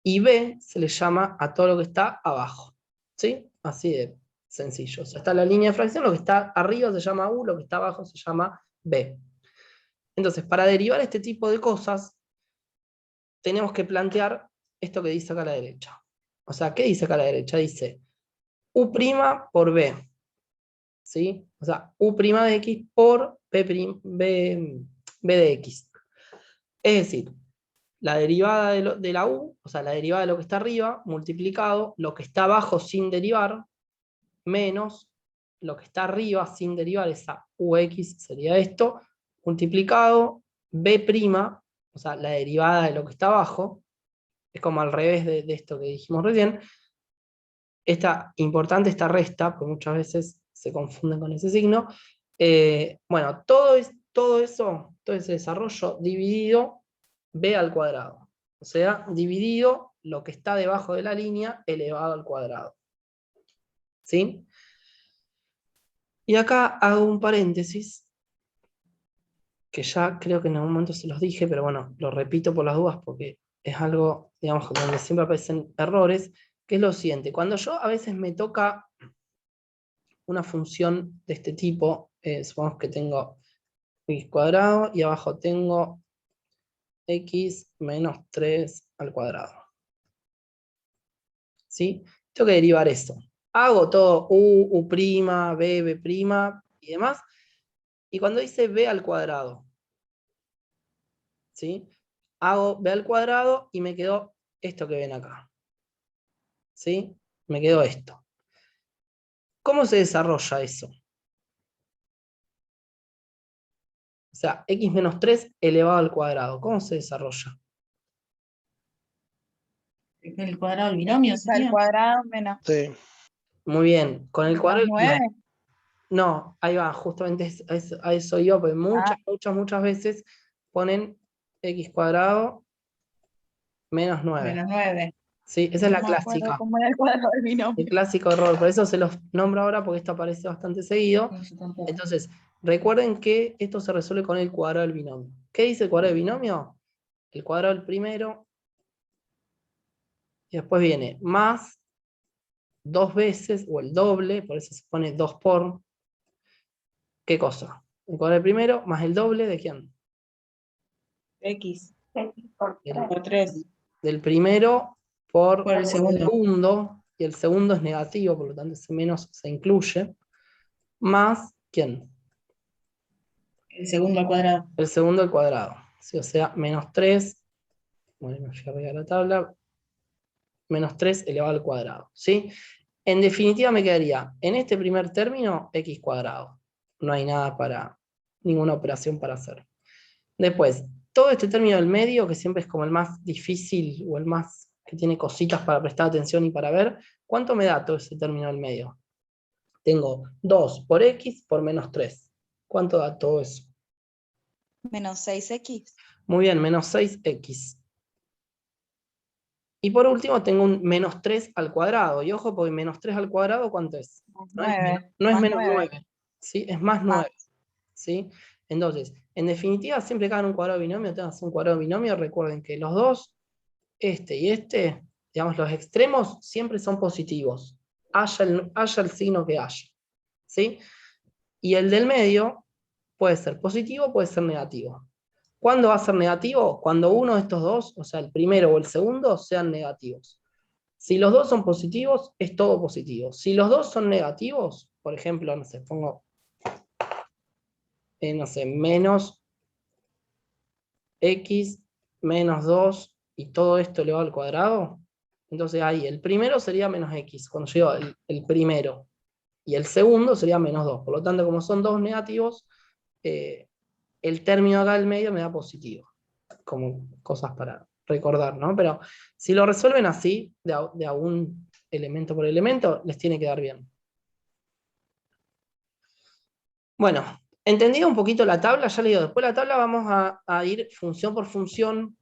Y b se le llama a todo lo que está abajo. ¿Sí? Así de sencillo. O sea, está la línea de fracción, lo que está arriba se llama u, lo que está abajo se llama b. Entonces, para derivar este tipo de cosas, tenemos que plantear esto que dice acá a la derecha. O sea, ¿qué dice acá a la derecha? Dice u' por b. ¿Sí? O sea, u' de x por b de x. Es decir, la derivada de la u, o sea, la derivada de lo que está arriba, multiplicado lo que está abajo sin derivar, menos lo que está arriba sin derivar, esa ux sería esto, multiplicado b', o sea, la derivada de lo que está abajo, es como al revés de esto que dijimos recién. Importante esta resta, porque muchas veces se confunden con ese signo. Bueno, todo ese desarrollo dividido b al cuadrado. O sea, dividido lo que está debajo de la línea elevado al cuadrado. ¿Sí? Y acá hago un paréntesis, que ya creo que en algún momento se los dije, pero bueno, lo repito por las dudas porque es algo, digamos, donde siempre aparecen errores, que es lo siguiente. Cuando yo a veces me toca una función de este tipo, supongamos que tengo x cuadrado y abajo tengo x menos 3 al cuadrado. ¿Sí? Tengo que derivar eso. Hago todo u', b, b' y demás. Y cuando dice b al cuadrado, ¿sí? Hago b al cuadrado y me quedó esto que ven acá. ¿Sí? Me quedó esto. ¿Cómo se desarrolla eso? O sea, x menos 3 elevado al cuadrado. ¿Cómo se desarrolla? El cuadrado del binomio Al sería. cuadrado menos Sí. Muy bien. Con el cuadrado del 9. binomio. No, ahí va, justamente a eso yo, porque muchas veces ponen x cuadrado menos 9. Menos 9. Sí, esa es la No me acuerdo clásica. cómo era el cuadrado del El binomio. clásico error. Por eso se los nombro ahora, porque esto aparece bastante seguido. Yo tampoco. Entonces, recuerden que esto se resuelve con el cuadrado del binomio. ¿Qué dice el cuadrado del binomio? El cuadrado del primero, y después viene más 2 veces, o el doble, por eso se pone 2 por. ¿Qué cosa? El cuadrado del primero más el doble ¿de quién? X X por El- 3. por 3. Del primero por Por el segundo. y el segundo es negativo, por lo tanto ese menos se incluye, más ¿quién? El segundo al cuadrado. El segundo al cuadrado. ¿Sí? O sea, menos 3, bueno, me fui arriba de la tabla, menos 3 elevado al cuadrado. ¿Sí? En definitiva me quedaría en este primer término x cuadrado. No hay ninguna operación para hacer. Después, todo este término del medio, que siempre es como el más difícil o el más que tiene cositas para prestar atención y para ver, ¿cuánto me da todo ese término del medio? Tengo 2 por x por menos 3. ¿Cuánto da todo eso? Menos 6x. Muy bien, menos 6x. Y por último tengo un menos 3 al cuadrado. Y ojo, porque menos 3 al cuadrado, ¿cuánto es? No es 9. menos 9. ¿Sí? Es más 9. ¿Sí? Entonces, en definitiva, siempre que hagan un cuadrado binomio, tengan un cuadrado binomio, recuerden que los dos, este y este, digamos, los extremos siempre son positivos. Haya el signo que haya. ¿Sí? Y el del medio puede ser positivo, puede ser negativo. ¿Cuándo va a ser negativo? Cuando uno de estos dos, o sea, el primero o el segundo, sean negativos. Si los dos son positivos, es todo positivo. Si los dos son negativos, por ejemplo, no sé, pongo, no sé, menos x menos 2 y todo esto elevado al cuadrado, entonces ahí el primero sería menos x, cuando llego el primero, y el segundo sería menos 2. Por lo tanto, como son dos negativos, el término acá del medio me da positivo. Como cosas para recordar, ¿no? Pero si lo resuelven así, de algún elemento por elemento, les tiene que dar bien. Bueno, entendido un poquito la tabla, ya le digo, después de la tabla vamos a ir función por función,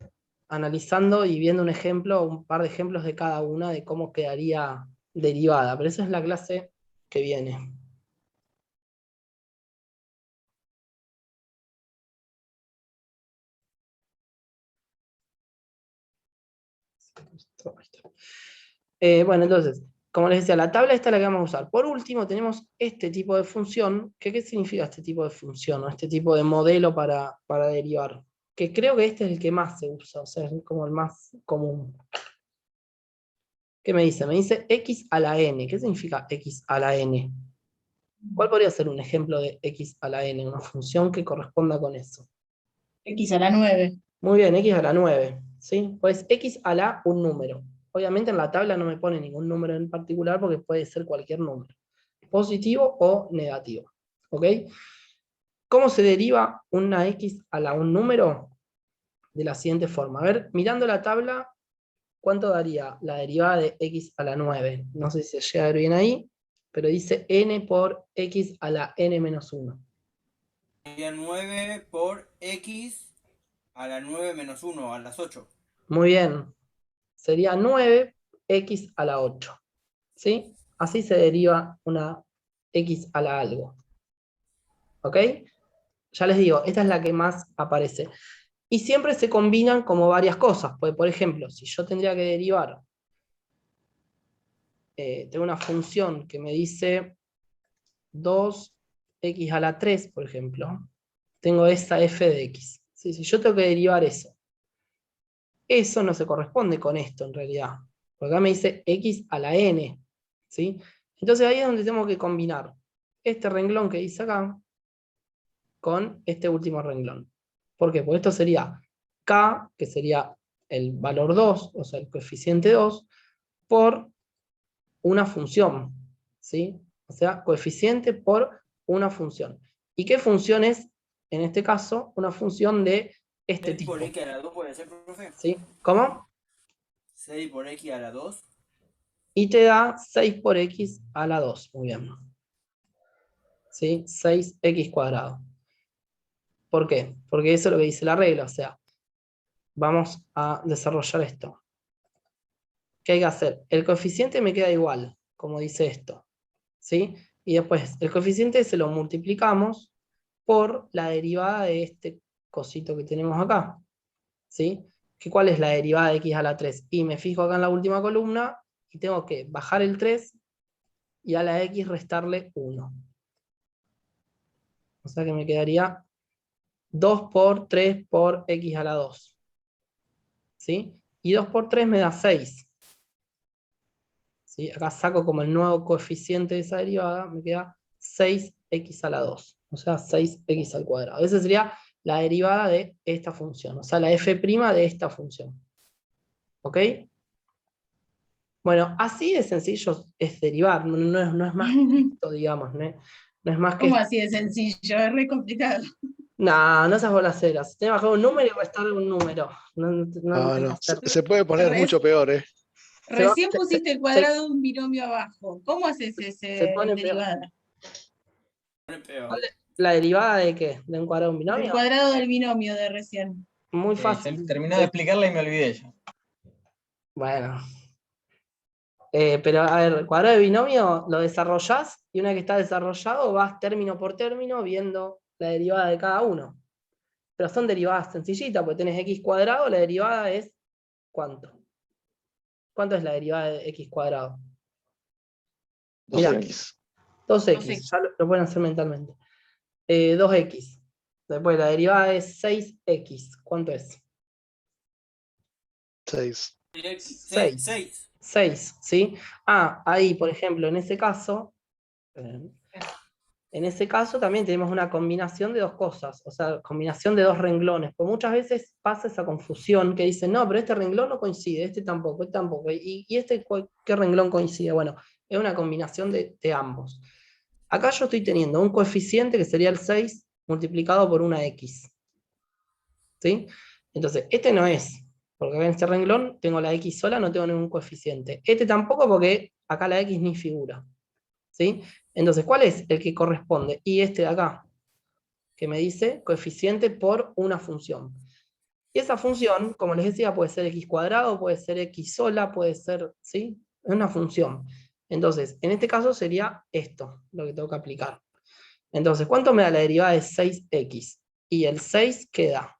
analizando y viendo un ejemplo, un par de ejemplos de cada una, de cómo quedaría derivada. Pero esa es la clase que viene. Bueno, entonces, como les decía, la tabla esta es la que vamos a usar. Por último, tenemos este tipo de función. ¿Qué significa este tipo de función? ¿O este tipo de modelo para derivar? Que creo que este es el que más se usa, o sea, es como el más común. ¿Qué me dice? Me dice x a la n. ¿Qué significa x a la n? ¿Cuál podría ser un ejemplo de x a la n? Una función que corresponda con eso. X a la 9. Muy bien, x a la 9. ¿Sí? Pues x a la un número. Obviamente en la tabla no me pone ningún número en particular porque puede ser cualquier número. positivo o negativo. ¿Ok? ¿Cómo se deriva una x a un número? De la siguiente forma. A ver, mirando la tabla, ¿cuánto daría la derivada de x a la 9? No sé si se llega a ver bien ahí, pero dice n por x a la n menos 1. Sería 9 por x a la 9 menos 1, a las 8. Muy bien. Sería 9x a la 8. ¿Sí? Así se deriva una x a la algo. ¿Ok? Ya les digo, esta es la que más aparece. Y siempre se combinan como varias cosas. Pues, por ejemplo, si yo tendría que derivar, tengo una función que me dice 2x a la 3, por ejemplo. Tengo esta f de x. ¿Sí? Si yo tengo que derivar eso no se corresponde con esto en realidad. Porque acá me dice x a la n. ¿Sí? Entonces ahí es donde tengo que combinar este renglón que dice acá con este último renglón. ¿Por qué? Porque esto sería k, que sería el valor 2, o sea, el coeficiente 2, por una función. ¿Sí? O sea, coeficiente por una función. ¿Y qué función es, en este caso, una función de este 6 tipo? por x a la 2 puede ser, profe. ¿Sí? ¿Cómo? 6 por x a la 2. Y te da 6 por x a la 2. Muy bien. ¿Sí? 6x cuadrado. ¿Por qué? Porque eso es lo que dice la regla. O sea, vamos a desarrollar esto. ¿Qué hay que hacer? El coeficiente me queda igual, como dice esto. ¿Sí? Y después, el coeficiente se lo multiplicamos por la derivada de este cosito que tenemos acá. ¿Sí? ¿Cuál es la derivada de x a la 3? Y me fijo acá en la última columna y tengo que bajar el 3 y a la x restarle 1. O sea que me quedaría 2 por 3 por x a la 2. ¿Sí? Y 2 por 3 me da 6. ¿Sí? Acá saco como el nuevo coeficiente de esa derivada, me queda 6x a la 2. O sea, 6x al cuadrado. Esa sería la derivada de esta función. O sea, la f' de esta función. ¿Ok? Bueno, así de sencillo es derivar. No es más que esto, digamos. No es más que ¿Cómo esto. así de sencillo? Es re complicado. No esas bolaceras. Tenés que bajar un número y restarle un número. No No, tenés no. que hacer. Se puede poner mucho peor, ¿eh? Recién pusiste el cuadrado de un binomio abajo. ¿Cómo haces Se pone peor. derivada? Peor. ¿La derivada de qué? ¿De un cuadrado de un Del binomio? cuadrado del binomio de recién. Muy fácil. Terminé de explicarla y me olvidé ya. Bueno. Pero a ver, el cuadrado de binomio lo desarrollás y una vez que está desarrollado vas término por término viendo la derivada de cada uno. Pero son derivadas sencillitas, porque tenés x cuadrado, la derivada es ¿cuánto? ¿Cuánto es la derivada de x cuadrado? Mirá, 2x. 2x, ya lo pueden hacer mentalmente. 2x. Después la derivada es 6x. ¿Cuánto es? 6. 6. 6. 6, ¿sí? Ah, ahí, por ejemplo, en ese caso también tenemos una combinación de dos cosas, o sea, combinación de dos renglones, porque muchas veces pasa esa confusión que dicen, no, pero este renglón no coincide, este tampoco, y este, ¿qué renglón coincide? Bueno, es una combinación de ambos. Acá yo estoy teniendo un coeficiente que sería el 6 multiplicado por una x, ¿sí? Entonces, este no es, porque acá en este renglón tengo la x sola, no tengo ningún coeficiente. Este tampoco porque acá la x ni figura, ¿sí? Entonces, ¿cuál es el que corresponde? Y este de acá, que me dice coeficiente por una función. Y esa función, como les decía, puede ser x cuadrado, puede ser x sola, puede ser, ¿sí? Es una función. Entonces, en este caso sería esto, lo que tengo que aplicar. Entonces, ¿cuánto me da la derivada de 6x? Y el 6 queda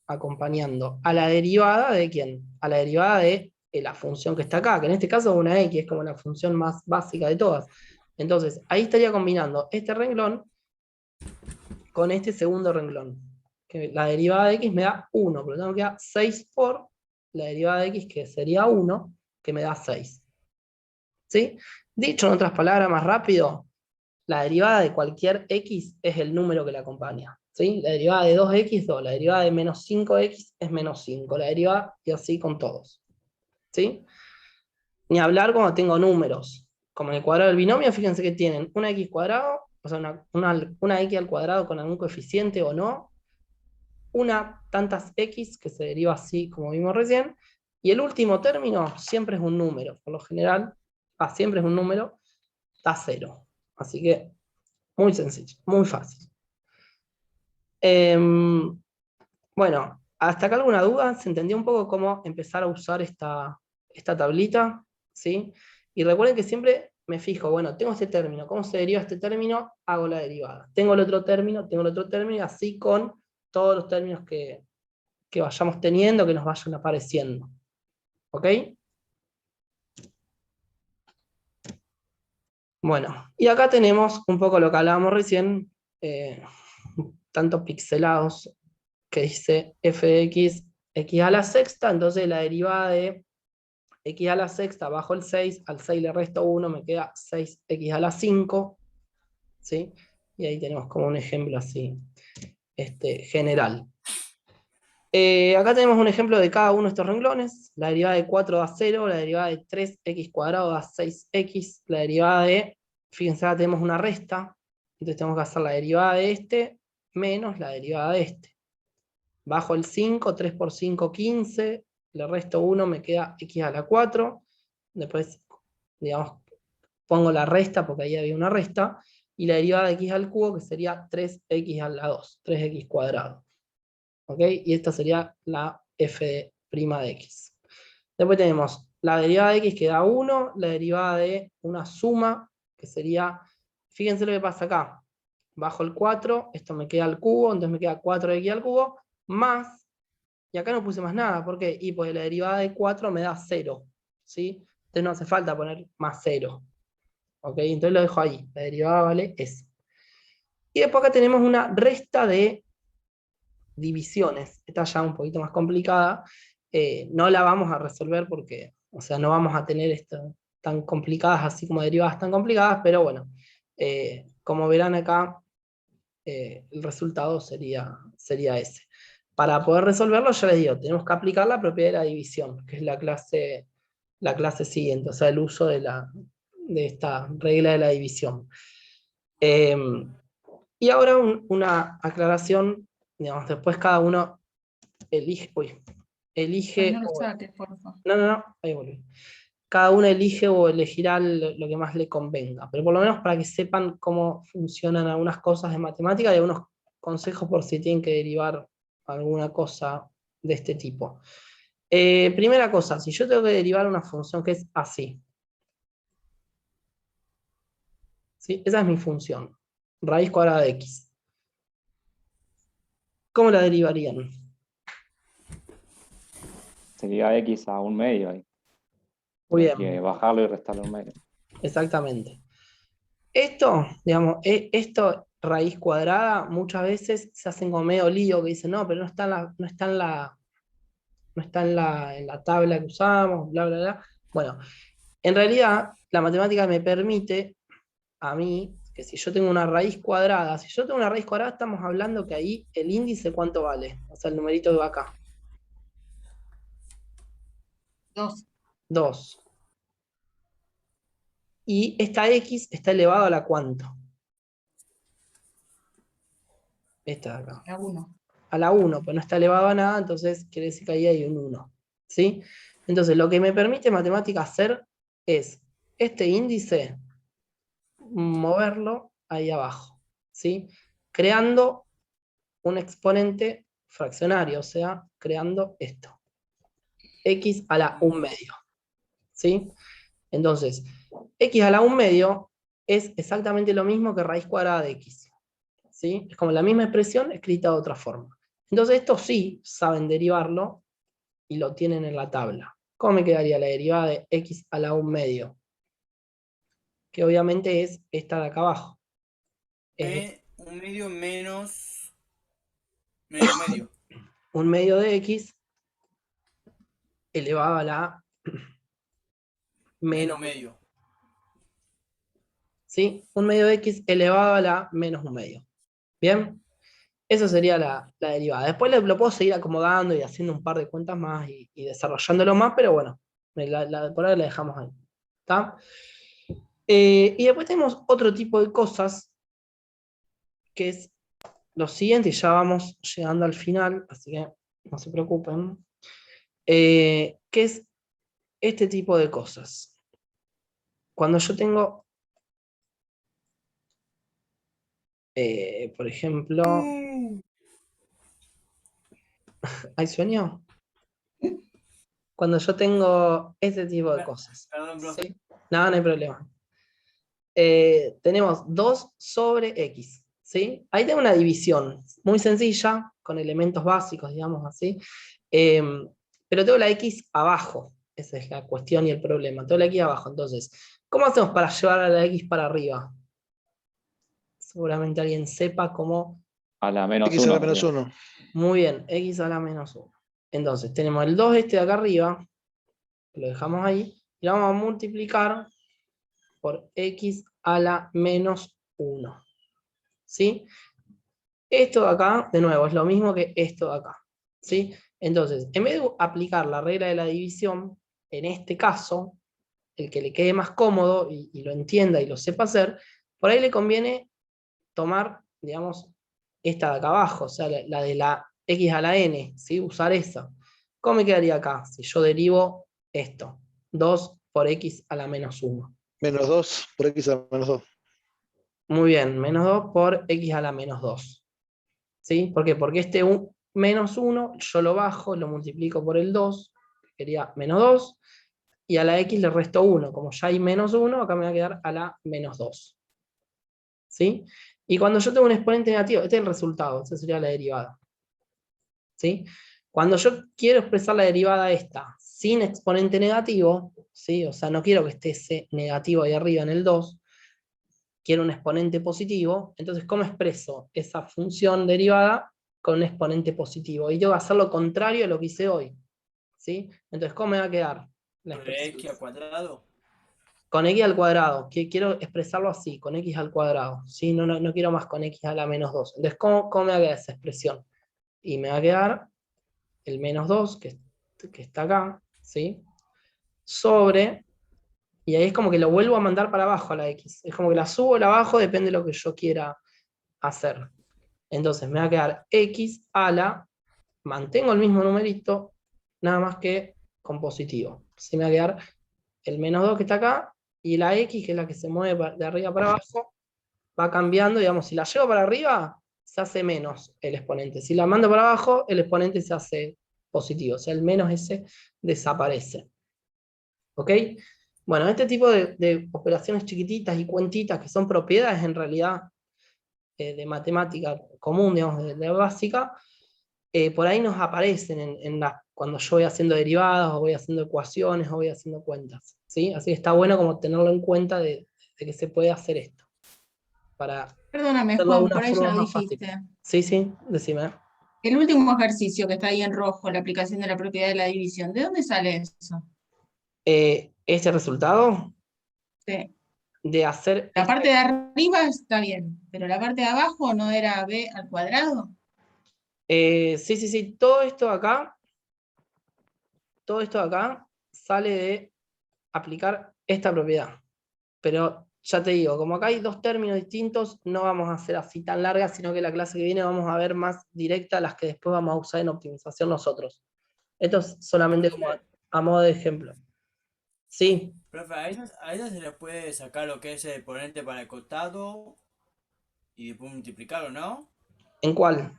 acompañando a la derivada de ¿quién? A la derivada de la función que está acá, que en este caso es una x, es como la función más básica de todas. Entonces, ahí estaría combinando este renglón con este segundo renglón. Que la derivada de x me da 1, por lo tanto queda 6 por la derivada de x, que sería 1, que me da 6. ¿Sí? Dicho en otras palabras, más rápido, la derivada de cualquier x es el número que la acompaña. ¿Sí? La derivada de 2x, 2. La derivada de menos 5x es menos 5. La derivada, y así con todos. ¿Sí? Ni hablar cuando tengo números. como en el cuadrado del binomio, fíjense que tienen una x cuadrado, o sea, una x al cuadrado con algún coeficiente o no, una tantas x que se deriva así como vimos recién, y el último término siempre es un número, por lo general, siempre es un número, da 0. Así que, muy sencillo, muy fácil. Bueno, ¿hasta acá alguna duda? ¿Se entendió un poco cómo empezar a usar esta tablita? ¿Sí? Y recuerden que siempre me fijo, bueno, tengo este término, ¿cómo se deriva este término? Hago la derivada. Tengo el otro término, y así con todos los términos que vayamos teniendo, que nos vayan apareciendo. ¿Ok? Bueno, y acá tenemos un poco lo que hablábamos recién, tanto pixelados, que dice f de x, x a la sexta, entonces la derivada de x a la sexta bajo el 6, al 6 le resto 1, me queda 6x a la 5, ¿sí? Y ahí tenemos como un ejemplo así, general. Acá tenemos un ejemplo de cada uno de estos renglones. La derivada de 4 da 0, la derivada de 3x cuadrado da 6x, la derivada de, fíjense, acá tenemos una resta, entonces tenemos que hacer la derivada de este menos la derivada de este. Bajo el 5, 3 por 5, 15, le resto 1, me queda x a la 4, después, digamos, pongo la resta porque ahí había una resta, y la derivada de x al cubo, que sería 3x a la 2, 3x cuadrado. ¿Ok? Y esta sería la f de x. Después tenemos la derivada de x que da 1, la derivada de una suma, que sería, fíjense lo que pasa acá, bajo el 4, esto me queda al cubo, entonces me queda 4x al cubo, más, y acá no puse más nada, ¿por qué? Y pues la derivada de 4 me da 0, ¿sí? Entonces no hace falta poner más 0. ¿Ok? Entonces lo dejo ahí, la derivada vale eso. Y después acá tenemos una resta de divisiones, esta ya un poquito más complicada, no la vamos a resolver porque, o sea, no vamos a tener esto tan complicadas, así como derivadas tan complicadas, pero bueno, como verán acá, el resultado sería ese. Para poder resolverlo, ya les digo, tenemos que aplicar la propiedad de la división, que es la clase siguiente, o sea, el uso de esta regla de la división. Y ahora una aclaración, digamos, después cada uno elige, Ay, no lo saques, por favor. no, ahí volví. Cada uno elige o elegirá lo que más le convenga, pero por lo menos para que sepan cómo funcionan algunas cosas de matemática y algunos consejos por si tienen que derivar alguna cosa de este tipo. Primera cosa, si yo tengo que derivar una función que es así, ¿sí? Esa es mi función, raíz cuadrada de x. ¿Cómo la derivarían? Sería x a un medio ahí. Muy Hay bien. que bajarlo y restarle un medio. Exactamente. Esto, digamos, esto raíz cuadrada, muchas veces se hacen como medio lío, que dicen, no, pero no está en la tabla que usamos, bla, bla, bla. Bueno, en realidad, la matemática me permite a mí, que si yo tengo una raíz cuadrada, estamos hablando que ahí el índice, ¿cuánto vale? O sea, el numerito que va acá. 2. 2. Y esta x está elevado a la ¿cuánto? Esta de acá. A 1. A la 1, pues no está elevado a nada, entonces quiere decir que ahí hay un 1. ¿Sí? Entonces, lo que me permite matemática hacer es este índice, moverlo ahí abajo, ¿sí? Creando un exponente fraccionario, o sea, creando esto. X a la 1 medio. ¿Sí? Entonces, x a la 1 medio es exactamente lo mismo que raíz cuadrada de x. ¿Sí? Es como la misma expresión escrita de otra forma. Entonces, estos sí saben derivarlo y lo tienen en la tabla. ¿Cómo me quedaría la derivada de x a la 1 medio? Que obviamente es esta de acá abajo. Un medio menos medio. Un medio de x elevado a la menos medio. ¿Sí? Un medio de x elevado a la menos un medio. ¿Bien? Eso sería la derivada. Después lo puedo seguir acomodando y haciendo un par de cuentas más y desarrollándolo más, pero bueno, por ahora la dejamos ahí. ¿Está? Y después tenemos otro tipo de cosas, que es lo siguiente, y ya vamos llegando al final, así que no se preocupen, que es este tipo de cosas. Cuando yo tengo, por ejemplo, ¿hay sueño? Cuando yo tengo este tipo de cosas. Perdón, profe. ¿Sí? No, no hay problema. Tenemos 2 sobre X. ¿Sí? Ahí tengo una división muy sencilla, con elementos básicos, digamos así. Pero tengo la X abajo. Esa es la cuestión y el problema. Tengo la X abajo. Entonces, ¿cómo hacemos para llevar a la X para arriba? Seguramente alguien sepa cómo. A la menos X a 1. la menos 1. Muy bien, X a la menos 1. Entonces, tenemos el 2 este de acá arriba, lo dejamos ahí, y lo vamos a multiplicar por X a la menos 1. ¿Sí? Esto de acá, de nuevo, es lo mismo que esto de acá. ¿Sí? Entonces, en vez de aplicar la regla de la división, en este caso, el que le quede más cómodo y lo entienda y lo sepa hacer, por ahí le conviene tomar, digamos, esta de acá abajo, o sea, la de la X a la N, ¿sí? Usar esa. ¿Cómo me quedaría acá? Si yo derivo esto, 2 por X a la menos 1. Menos 2 por X a la menos 2. Muy bien, menos 2 por X a la menos 2. ¿Sí? ¿Por qué? Porque este menos 1 yo lo bajo, lo multiplico por el 2, que sería menos 2, y a la X le resto 1. Como ya hay menos 1, acá me va a quedar a la menos 2. ¿Sí? Y cuando yo tengo un exponente negativo, este es el resultado, esa sería la derivada. ¿Sí? Cuando yo quiero expresar la derivada esta sin exponente negativo, ¿sí? O sea, no quiero que esté ese negativo ahí arriba en el 2, quiero un exponente positivo, entonces ¿cómo expreso esa función derivada con un exponente positivo? Y yo voy a hacer lo contrario a lo que hice hoy. ¿Sí? Entonces, ¿cómo me va a quedar la ¿Sobre expresión? X al cuadrado? Con X al cuadrado, que quiero expresarlo así, con X al cuadrado. ¿Sí? No quiero más con X a la menos 2. Entonces, ¿cómo me va a quedar esa expresión? Y me va a quedar el menos 2, que está acá, ¿sí? Sobre, y ahí es como que lo vuelvo a mandar para abajo a la X. Es como que la subo o la bajo, depende de lo que yo quiera hacer. Entonces me va a quedar X a la, mantengo el mismo numerito, nada más que con positivo. ¿Sí? Me va a quedar el menos 2 que está acá, y la X, que es la que se mueve de arriba para abajo, va cambiando, digamos, si la llevo para arriba, se hace menos el exponente. Si la mando para abajo, el exponente se hace positivo, o sea, el menos ese desaparece. ¿Ok? Bueno, este tipo de operaciones chiquititas y cuentitas que son propiedades en realidad de matemática común, digamos, de básica, por ahí nos aparecen cuando yo voy haciendo derivadas, o voy haciendo ecuaciones, o voy haciendo cuentas. ¿Sí? Así que está bueno como tenerlo en cuenta de que se puede hacer esto. Para Perdóname, hacerlo de Juan, una por ahí forma ya lo más fácil. dijiste. Sí, decime. El último ejercicio que está ahí en rojo, la aplicación de la propiedad de la división, ¿de dónde sale eso? Este resultado Sí. de hacer... La parte de arriba está bien, pero la parte de abajo no era b al cuadrado. Sí, todo esto de acá sale de aplicar esta propiedad. Pero ya te digo, como acá hay dos términos distintos, no vamos a hacer así tan largas, sino que la clase que viene vamos a ver más directa las que después vamos a usar en optimización nosotros. Esto es solamente como a modo de ejemplo. Sí, Profe, a esas se le puede sacar lo que es el exponente para el costado y después multiplicarlo, ¿no? ¿en cuál?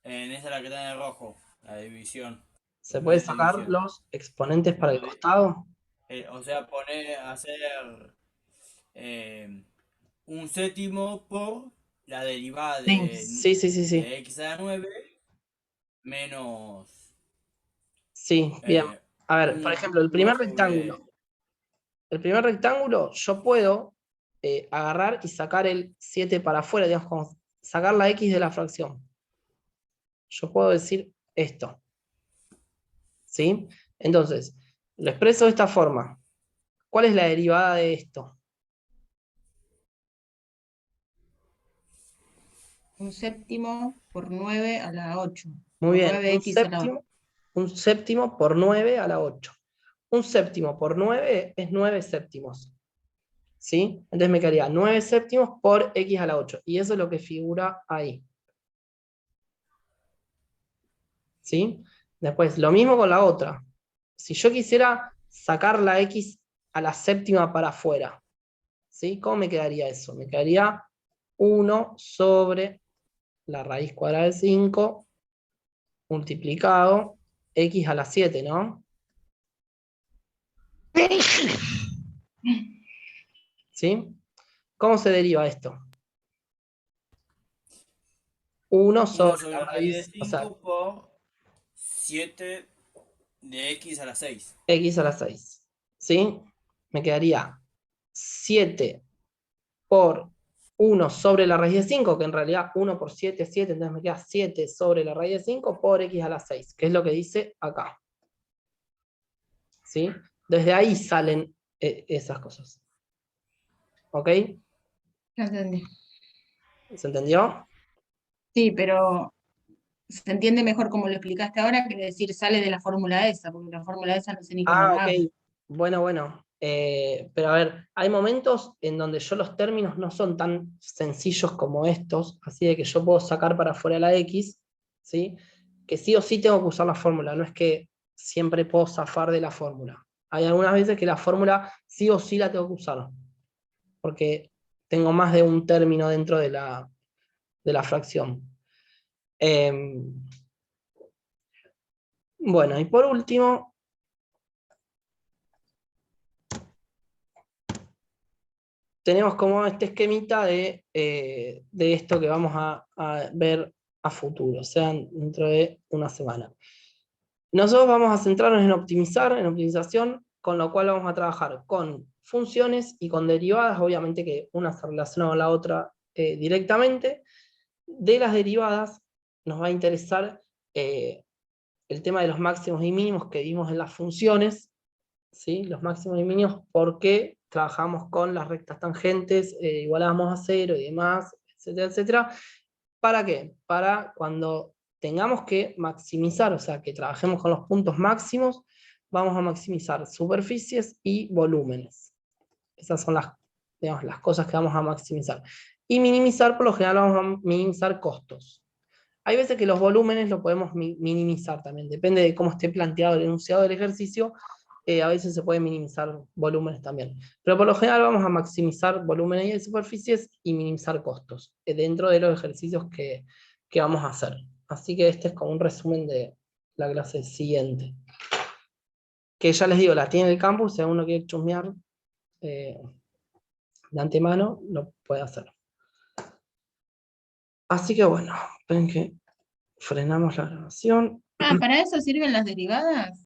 En esa la que está en el rojo, la división. ¿Se En puede vez de sacar división. los exponentes para el costado? O sea, hacer un séptimo por la derivada Sí. de x a la 9 menos Sí, bien. A ver, por un ejemplo, el 1 primer sobre... rectángulo. El primer rectángulo yo puedo agarrar y sacar el 7 para afuera, digamos, como sacar la x de la fracción. Yo puedo decir esto. ¿Sí? Entonces, lo expreso de esta forma. ¿Cuál es la derivada de esto? Un séptimo por 9 a la 8. Muy Por bien, 9x a la 8. un séptimo por 9 a la 8. Un séptimo por 9 es 9 séptimos. ¿sí? Entonces me quedaría 9 séptimos por x a la 8. Y eso es lo que figura ahí. ¿Sí? Después, lo mismo con la otra. Si yo quisiera sacar la x a la séptima para afuera, ¿sí? ¿Cómo me quedaría eso? Me quedaría 1 sobre la raíz cuadrada de 5 multiplicado x a la 7, ¿no? ¿Sí? ¿Cómo se deriva esto? 1 1 sobre sobre la la raíz de raíz, o sea, 5 por 7 de x a la 6. x a la 6. ¿Sí? Me quedaría 7 por 1 sobre la raíz de 5, que en realidad 1 por 7 es 7, entonces me queda 7 sobre la raíz de 5 por x a la 6, que es lo que dice acá. ¿Sí? Desde ahí salen esas cosas. ¿Ok? Ya entendí. ¿Se entendió? Sí, pero se entiende mejor como lo explicaste ahora que decir sale de la fórmula esa, porque la fórmula esa no sé ni cómo Ah, la ok. hago. Bueno. Pero a ver, hay momentos en donde yo los términos no son tan sencillos como estos, así de que yo puedo sacar para afuera la x, ¿sí? Que sí o sí tengo que usar la fórmula, no es que siempre puedo zafar de la fórmula. Hay algunas veces que la fórmula sí o sí la tengo que usar, porque tengo más de un término dentro de la fracción. Bueno, y por último, tenemos como este esquemita de esto que vamos a ver a futuro, o sea, dentro de una semana. Nosotros vamos a centrarnos en optimizar, en optimización, con lo cual vamos a trabajar con funciones y con derivadas, obviamente que una se relaciona con la otra directamente. De las derivadas nos va a interesar el tema de los máximos y mínimos que vimos en las funciones, ¿sí? Los máximos y mínimos, porque trabajamos con las rectas tangentes, igualamos a 0 y demás, etcétera, etcétera. ¿Para qué? Para cuando tengamos que maximizar, o sea, que trabajemos con los puntos máximos, vamos a maximizar superficies y volúmenes. Esas son digamos, las cosas que vamos a maximizar. Y minimizar, por lo general, vamos a minimizar costos. Hay veces que los volúmenes lo podemos minimizar también, depende de cómo esté planteado el enunciado del ejercicio, a veces se pueden minimizar volúmenes también. Pero por lo general vamos a maximizar volúmenes y superficies y minimizar costos dentro de los ejercicios que vamos a hacer. Así que este es como un resumen de la clase siguiente. Que ya les digo, la tiene en el campus, si alguno quiere chusmear de antemano, lo puede hacer. Así que bueno, ven que frenamos la grabación. Ah, ¿para eso sirven las derivadas?